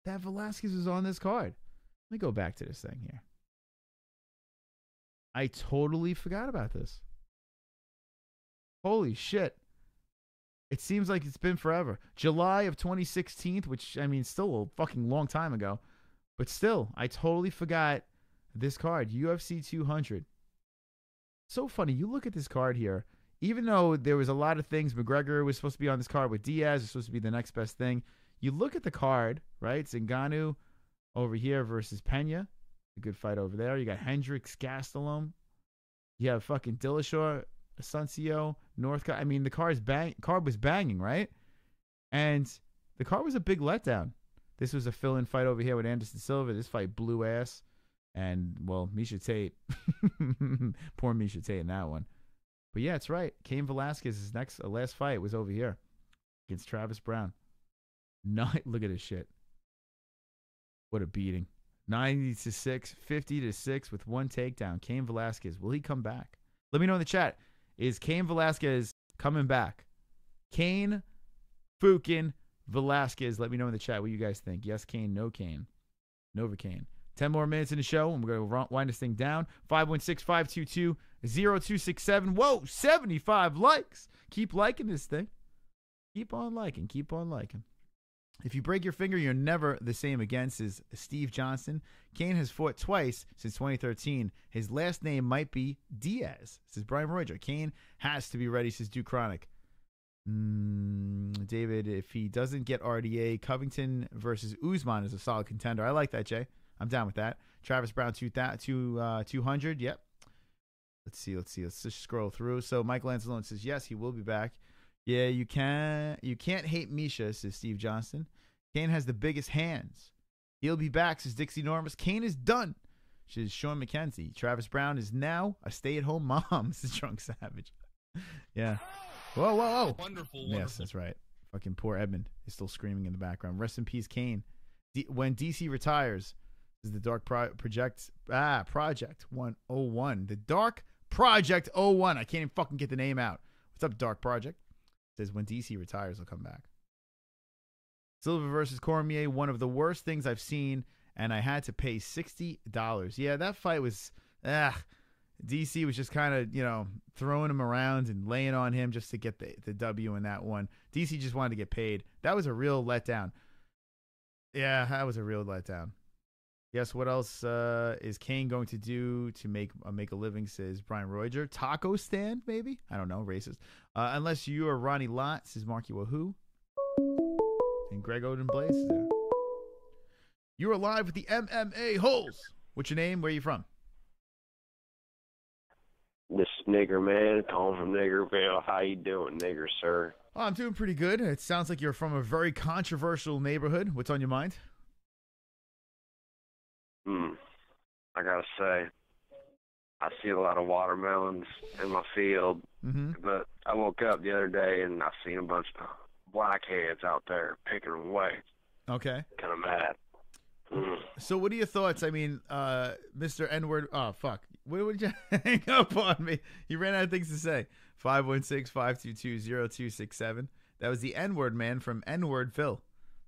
that Velasquez was on this card. Let me go back to this thing here. I totally forgot about this. Holy shit. It seems like it's been forever. July of 2016, which, I mean, still a fucking long time ago. But still, I totally forgot this card. UFC 200. So funny. You look at this card here. Even though there was a lot of things, McGregor was supposed to be on this card with Diaz. It's supposed to be the next best thing. You look at the card, right? It's Ngannou over here versus Pena. A good fight over there. You got Hendricks, Gastelum. You have fucking Dillashaw, Asuncio, Northcutt. I mean, the card was banging, right? And the card was a big letdown. This was a fill-in fight over here with Anderson Silva. This fight blew ass. And, well, Miesha Tate. Poor Miesha Tate in that one. But, yeah, it's right. Cain Velasquez's last fight was over here against Travis Brown. Look at this shit. What a beating. 90-6, 50-6 with one takedown. Cain Velasquez, will he come back? Let me know in the chat. Is Cain Velasquez coming back? Cain fucking Velasquez. Let me know in the chat what you guys think. Yes, Cain, no Cain. Novocaine. 10 more minutes in the show, and we're going to wind this thing down. 516-522-0267. Whoa, 75 likes. Keep liking this thing. Keep on liking. Keep on liking. If you break your finger, you're never the same again, says Steve Johnson. Cain has fought twice since 2013. His last name might be Diaz, says Brian Roger. Cain has to be ready, says Duke Chronic. David, if he doesn't get RDA, Covington versus Usman is a solid contender. I like that, Jay. I'm down with that. Travis Brown, 200. Yep. Let's see. Let's just scroll through. So Michael Anzalone says, yes, he will be back. Yeah, you can't hate Misha, says Steve Johnston. Cain has the biggest hands. He'll be back, says Dixie Normus. Cain is done, says Sean McKenzie. Travis Brown is now a stay-at-home mom, says Drunk Savage. Yeah. Whoa, whoa, whoa. Wonderful, Yes, that's right. Fucking poor Edmund is still screaming in the background. Rest in peace, Kane. When DC retires, this is the Dark Project 101. The Dark Project 01. I can't even fucking get the name out. What's up, Dark Project? It says when DC retires, he'll come back. Silva versus Cormier, one of the worst things I've seen, and I had to pay $60. Yeah, that fight was... DC was just kind of, throwing him around and laying on him just to get the W in that one. DC just wanted to get paid. That was a real letdown. Yeah, that was a real letdown. Guess what else is Kane going to do to make a living, says Brian Roger. Taco stand, maybe? I don't know, racist. Unless you are Ronnie Lott, says Marky Wahoo. And Greg Oden Blaze is there. You are live with the MMA-Holes. What's your name? Where are you from? This nigger man calling from Niggerville. How you doing, nigger sir? Oh, I'm doing pretty good. It sounds like you're from a very controversial neighborhood. What's on your mind? I gotta say, I see a lot of watermelons in my field, but I woke up the other day and I seen a bunch of blackheads out there picking them away. Okay. Kind of mad. So what are your thoughts? I mean, Mr. N-word. Oh, fuck. What would you hang up on me? You ran out of things to say. 516-522-0267. That was the N-word man from N-word Phil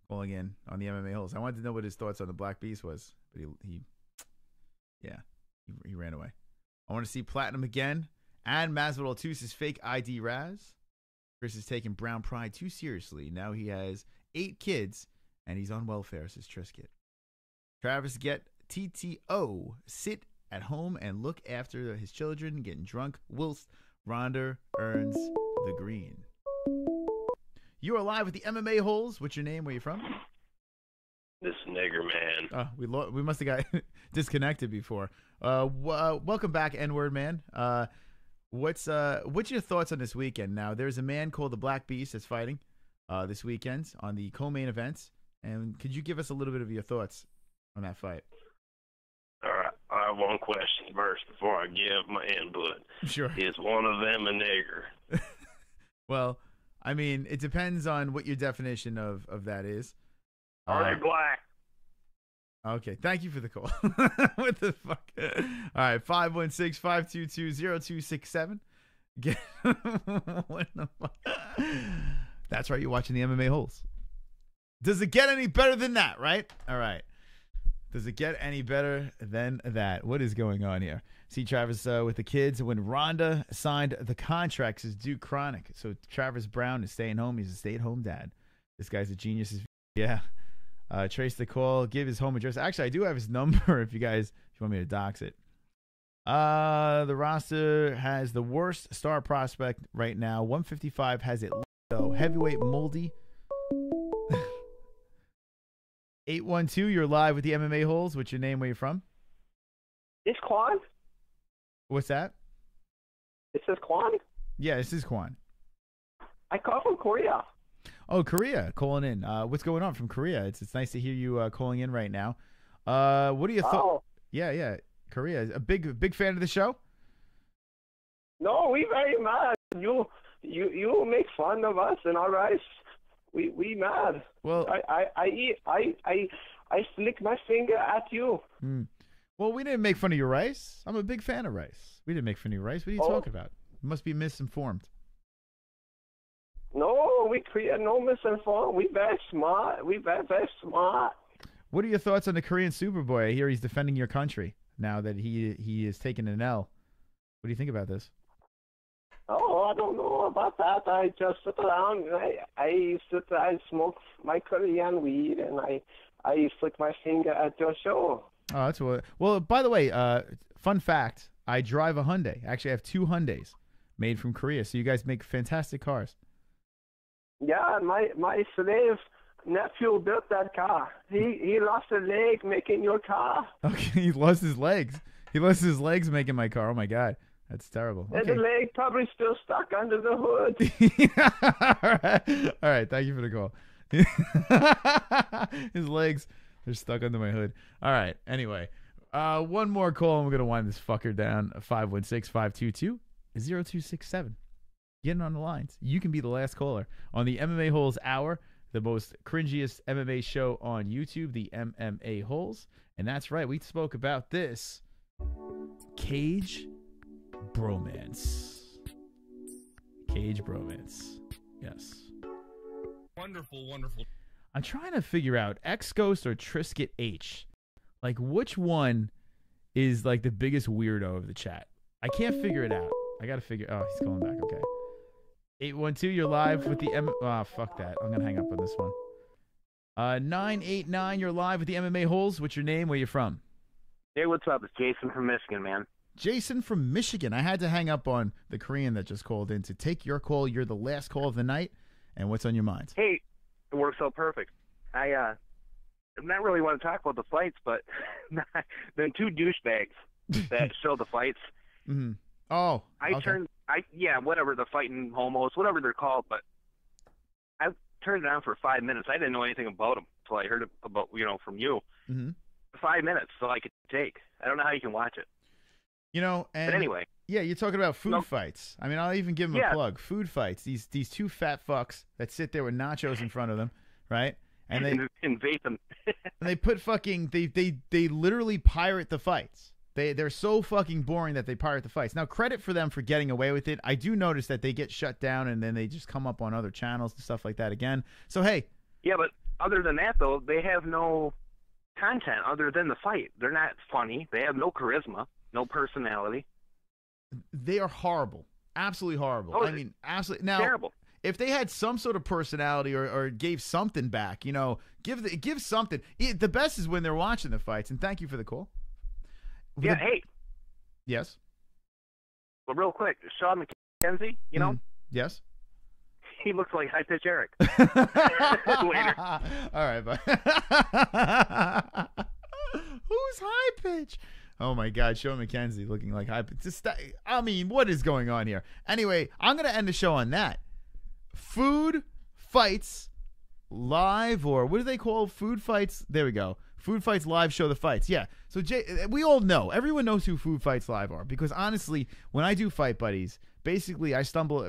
calling in on the MMA-Holes. I wanted to know what his thoughts on the Black Beast was, but he ran away. I want to see Platinum again. And Masvidal Tus's fake ID Raz. Chris is taking Brown Pride too seriously. Now he has 8 kids, and he's on welfare, says Trisket. Travis get TTO. Sit at home and look after his children getting drunk whilst Ronda earns the green. You are live with the MMA-Holes. What's your name? Where you from? This nigger man. Oh, we must have got disconnected before. Welcome back, N-word man. What's your thoughts on this weekend? Now, there's a man called the Black Beast that's fighting this weekend on the co-main events. And could you give us a little bit of your thoughts on that fight? All right. I have one question first before I give my input. Sure. Is one of them a nigger? Well, I mean, it depends on what your definition of that is. Are they black? Okay, thank you for the call. What the fuck? All right, 516-522-0267. What the fuck? That's right, you're watching the MMA-Holes. Does it get any better than that, right? All right. Does it get any better than that? What is going on here? See Travis with the kids. When Ronda signed the contract, says Duke Chronic. So Travis Brown is staying home. He's a stay-at-home dad. This guy's a genius. Yeah. Trace the call. Give his home address. Actually, I do have his number if you want me to dox it. The roster has the worst star prospect right now. 155 has it. So heavyweight Moldy. 812, you're live with the MMA-Holes. What's your name? Where you from? It's Quan. What's that? It says Quan. Yeah, this is Quan. I call from Korea. Oh, Korea, calling in. What's going on from Korea? It's nice to hear you calling in right now. What are your thoughts? Oh. Yeah, Korea. A big fan of the show? No, we very mad. You make fun of us and our rice. We mad. Well, I flick my finger at you. Well, we didn't make fun of your rice. I'm a big fan of rice. We didn't make fun of your rice. What are you talking about? You must be misinformed. No, we create no misinformed. We very smart. We very smart. What are your thoughts on the Korean Superboy? I hear he's defending your country now that he is taking an L. What do you think about this? Oh, I don't know about that. I just sit around. I smoke my Korean weed, and I flick my finger at your show. Oh, that's what. Well, by the way, fun fact: I drive a Hyundai. Actually, I have 2 Hyundais made from Korea. So you guys make fantastic cars. Yeah, my slave nephew built that car. He lost a leg making your car. Okay, he lost his legs. He lost his legs making my car. Oh my God. That's terrible. And the leg probably still stuck under the hood. All right. Thank you for the call. His legs, they're stuck under my hood. All right. Anyway, one more call and we're going to wind this fucker down. 516-522-0267. Getting on the lines. You can be the last caller on the MMA Holes Hour, the most cringiest MMA show on YouTube, the MMA Holes. And that's right, we spoke about this. Cage bromance. Cage bromance. Yes. Wonderful, wonderful. I'm trying to figure out X-Ghost or Trisket H. Like, which one is, like, the biggest weirdo of the chat? I can't figure it out. I got to figure... Oh, he's calling back. Okay. 812, you're live with the Oh, fuck that. I'm going to hang up on this one. 989, you're live with the MMA Holes. What's your name? Where you from? Hey, what's up? It's Jason from Michigan, man. Jason from Michigan. I had to hang up on the Korean that just called in to take your call. You're the last call of the night. And what's on your mind? Hey, it works out perfect. I not really want to talk about the fights, but the two douchebags that show the fights. Mm-hmm. Oh, yeah, whatever, the fighting homos, whatever they're called, but I turned it on for 5 minutes. I didn't know anything about them until I heard about, from you. Mm-hmm. 5 minutes, so I could take. I don't know how you can watch it. And but anyway. Yeah, you're talking about food fights. I mean, I'll even give them a plug. Food fights. These two fat fucks that sit there with nachos in front of them, right? And they vape them. and they put fucking they literally pirate the fights. They're so fucking boring that they pirate the fights. Now, credit for them for getting away with it. I do notice that they get shut down and then they just come up on other channels and stuff like that again. So hey. Yeah, but other than that though, they have no content other than the fight. They're not funny. They have no charisma, no personality. They are horrible. Absolutely horrible. Oh, I mean, absolutely. Now, terrible. If they had some sort of personality or gave something back, give something. The best is when they're watching the fights. And thank you for the call. Yeah, hey. Yes? Well, real quick, Sean McKenzie, Yes? He looks like High Pitch Eric. Later. All right, bye. Who's High Pitch? Oh, my God. Sean McKenzie looking like High Pitch. I mean, what is going on here? Anyway, I'm going to end the show on that. Food Fights Live, or what do they call Food Fights? There we go. Food Fights Live show the fights. Yeah. So we all know. Everyone knows who Food Fights Live are because honestly, when I do Fight Buddies, basically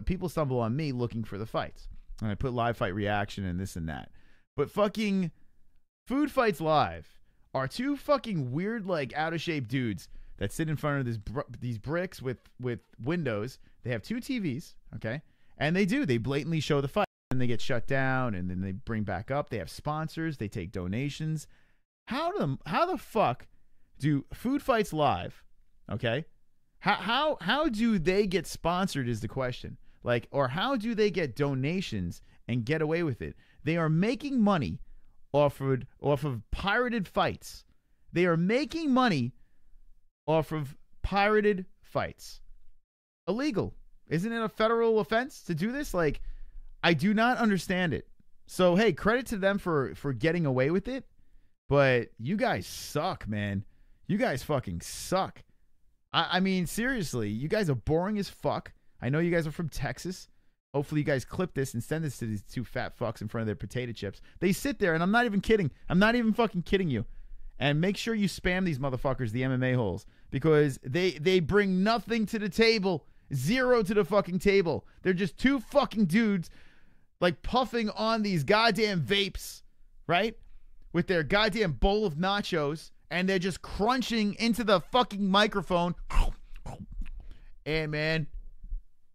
people stumble on me looking for the fights. And I put live fight reaction and this and that. But fucking Food Fights Live are two fucking weird, like, out of shape dudes that sit in front of these bricks with windows. They have two TVs, okay? And they blatantly show the fight. And they get shut down and then they bring back up. They have sponsors. They take donations. How the fuck do Food Fights Live, okay? How do they get sponsored is the question. Like, or how do they get donations and get away with it? They are making money off of pirated fights. They are making money off of pirated fights. Illegal. Isn't it a federal offense to do this? Like, I do not understand it. So, hey, credit to them for getting away with it. But you guys suck, man. You guys fucking suck. I mean, seriously, you guys are boring as fuck. I know you guys are from Texas. Hopefully you guys clip this and send this to these two fat fucks in front of their potato chips. They sit there, and I'm not even kidding. I'm not even fucking kidding you. And make sure you spam these motherfuckers, the MMA Holes, because they bring nothing to the table. Zero to the fucking table. They're just two fucking dudes, like, puffing on these goddamn vapes, right? With their goddamn bowl of nachos, and they're just crunching into the fucking microphone. Hey, man,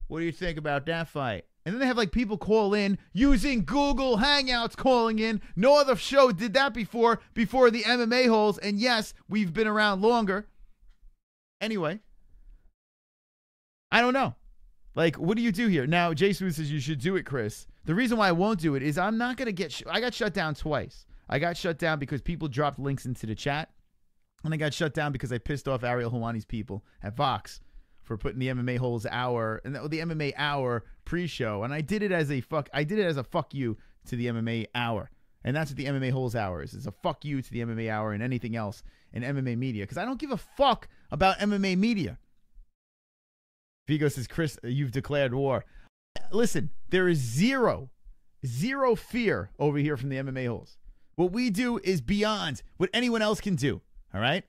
what do you think about that fight? And then they have, like, people call in using Google Hangouts calling in. No other show did that before the MMA Holes. And yes, we've been around longer. Anyway, I don't know. Like, what do you do here? Now, Jason says you should do it, Chris. The reason why I won't do it is I'm not going to get... I got shut down twice. I got shut down because people dropped links into the chat. And I got shut down because I pissed off Ariel Helwani's people at Vox for putting the MMA Holes Hour and the MMA Hour pre-show. And I did it as a fuck you to the MMA Hour. And that's what the MMA Holes Hour is. It's a fuck you to the MMA Hour and anything else in MMA media. Because I don't give a fuck about MMA media. Vigo says, Chris, you've declared war. Listen, there is zero fear over here from the MMA Holes. What we do is beyond what anyone else can do. All right?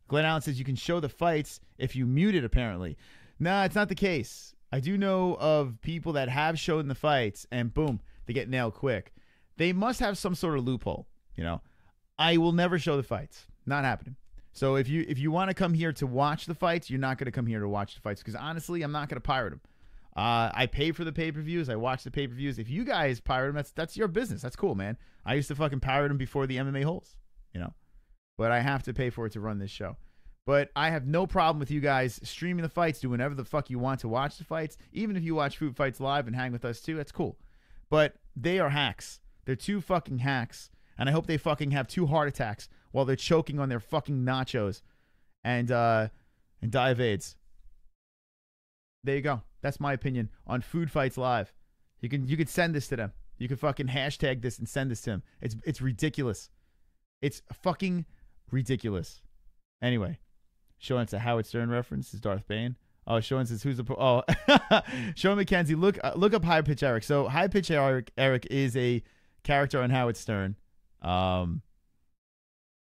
Glenn Allen says you can show the fights if you mute it, apparently. Nah, it's not the case. I do know of people that have shown the fights and boom, they get nailed quick. They must have some sort of loophole, you know. I will never show the fights. Not happening. So if you want to come here to watch the fights, you're not going to come here to watch the fights because honestly, I'm not going to pirate them. I pay for the pay-per-views. I watch the pay-per-views. If you guys pirate them, that's your business. That's cool, man. I used to fucking pirate them before the MMA-Holes, you know. But I have to pay for it to run this show. But I have no problem with you guys streaming the fights, doing whatever the fuck you want to watch the fights. Even if you watch Food Fights Live and hang with us too, that's cool. But they are hacks. They're two fucking hacks. And I hope they fucking have 2 heart attacks while they're choking on their fucking nachos and die of AIDS. There you go. That's my opinion on Food Fights Live. You can send this to them. You can fucking hashtag this and send this to them. It's ridiculous. It's fucking ridiculous. Anyway, Sean, it's a Howard Stern reference. It's Darth Bane. Oh, Sean says who's the Sean Mckenzie. Look up High Pitch Eric. So High Pitch Eric is a character on Howard Stern.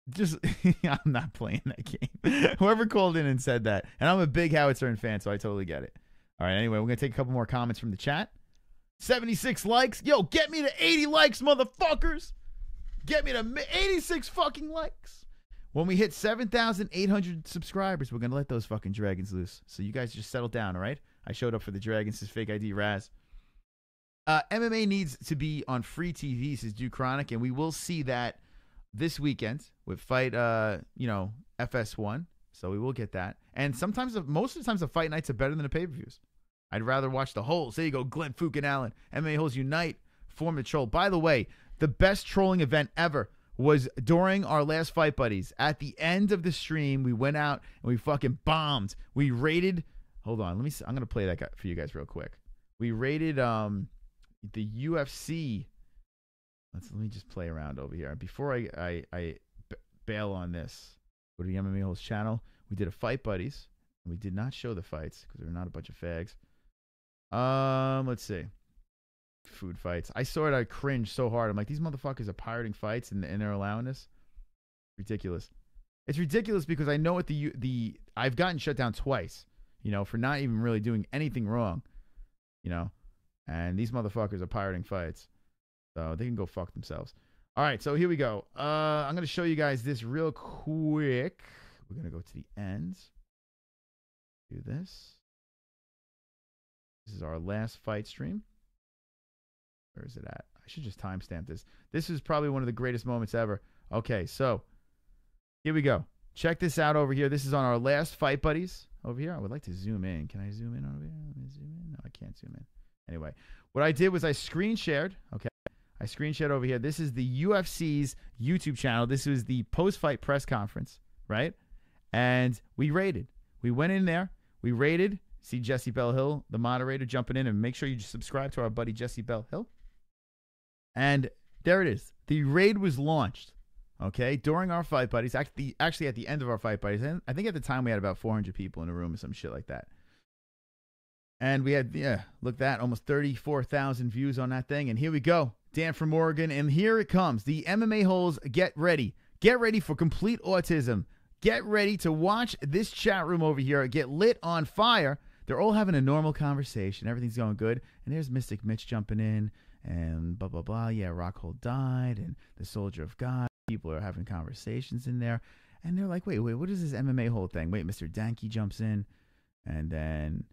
Just I'm not playing that game. Whoever called in and said that, and I'm a big Howard Stern fan, so I totally get it. All right, anyway, we're gonna take a couple more comments from the chat. 76 likes. Yo, get me to 80 likes, motherfuckers. Get me to 86 fucking likes. When we hit 7,800 subscribers, we're gonna let those fucking dragons loose. So you guys just settle down, all right? I showed up for the dragons. Says Fake ID Raz. MMA needs to be on free TV, says Duke Chronic, and we will see that this weekend with fight, FS1. So we will get that. And sometimes, most of the times, the fight nights are better than the pay-per-views. I'd rather watch the Holes. There you go, Glenn, Fook, and Allen. MMA-Holes Unite, form the troll. By the way, the best trolling event ever was during our last Fight Buddies. At the end of the stream, we went out and we fucking bombed. We rated, hold on, let me see. I'm going to play that for you guys real quick. We rated the UFC. Let me just play around over here. Before I bail on this, go to the MMA Holes channel. We did a Fight Buddies. And we did not show the fights because we're not a bunch of fags. Let's see. Food fights. I saw it. I cringed so hard. I'm like, these motherfuckers are pirating fights and they're allowing this. Ridiculous. It's ridiculous because I know what I've gotten shut down twice, for not even really doing anything wrong, and these motherfuckers are pirating fights. So they can go fuck themselves. All right, so here we go. I'm going to show you guys this real quick. We're going to go to the ends. Do this. This is our last fight stream. Where is it at? I should just timestamp this. This is probably one of the greatest moments ever. Okay, so here we go. Check this out over here. This is on our last Fight Buddies over here. I would like to zoom in. Can I zoom in over here? Let me zoom in. No, I can't zoom in. Anyway, what I did was I screen shared. Okay. I screen shared over here. This is the UFC's YouTube channel. This was the post-fight press conference, right? And we rated. We went in there. We rated. See Jesse Bell Hill, the moderator, jumping in. And make sure you subscribe to our buddy Jesse Bell Hill. And there it is. The raid was launched, okay, during our Fight Buddies. Actually, at the end of our Fight Buddies. And I think at the time we had about 400 people in a room or some shit like that. And we had, look at that, almost 34,000 views on that thing. And here we go. Dan from Oregon. And here it comes. The MMA Holes, get ready. Get ready for complete autism. Get ready to watch this chat room over here get lit on fire. They're all having a normal conversation. Everything's going good. And there's Mystic Mitch jumping in. And blah, blah, blah. Yeah, ROCKHOLD died. And the Soldier of God. People are having conversations in there. And they're like, wait, what is this MMA Hole thing? Wait, Mr. Danke jumps in. And then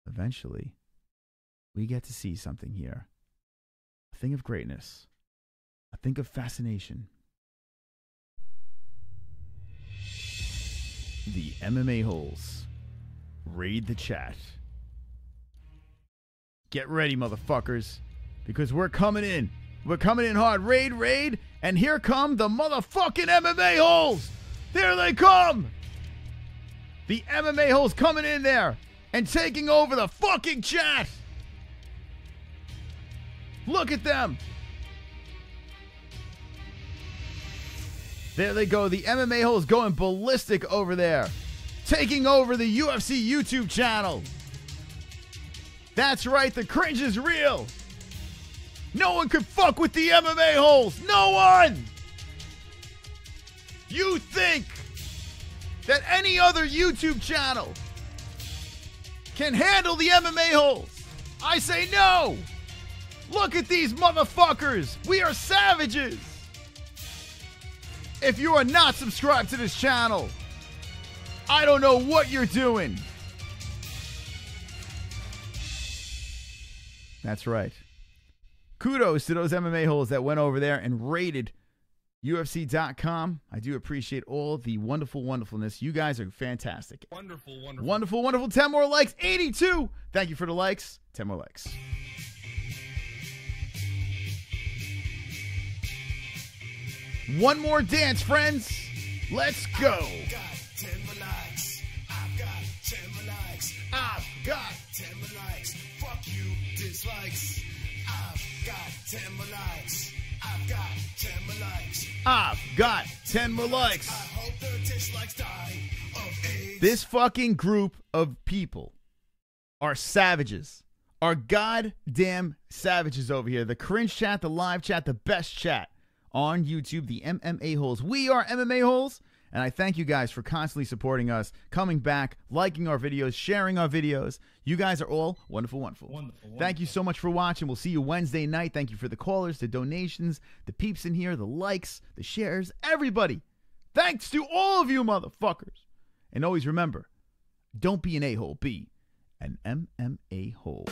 eventually we get to see something here. A thing of greatness. A thing of fascination. The MMA Holes raid the chat. Get ready, motherfuckers. Because we're coming in. We're coming in hard. Raid. And here come the motherfucking MMA Holes. There they come. The MMA Holes coming in there and taking over the fucking chat. Look at them. There they go. The MMA Holes going ballistic over there. Taking over the UFC YouTube channel. That's right. The cringe is real. No one could fuck with the MMA Holes. No one. You think that any other YouTube channel can handle the MMA holes. I say no. Look at these motherfuckers. We are savages. If you are not subscribed to this channel, I don't know what you're doing. That's right. Kudos to those MMA holes that went over there and rated UFC.com. I do appreciate all the wonderful wonderfulness. You guys are fantastic. Wonderful, wonderful. Wonderful, wonderful. 10 more likes. 82. Thank you for the likes. 10 more likes. One more dance, friends. Let's go. I've got 10 more likes. I've got 10 more likes. I've got 10 more likes. Fuck you, dislikes. I've got 10 more likes. I've got 10 more likes. I've got 10 more likes. I hope the dislikes die of AIDS. This fucking group of people are savages. Are goddamn savages over here. The cringe chat, the live chat, the best chat on YouTube, the MMA Holes. We are MMA Holes, and I thank you guys for constantly supporting us, coming back, liking our videos, sharing our videos. You guys are all wonderful, wonderful. Thank you so much for watching. We'll see you Wednesday night. Thank you for the callers, the donations, the peeps in here, the likes, the shares, everybody. Thanks to all of you motherfuckers. And always remember, don't be an a-hole, be an MMA hole.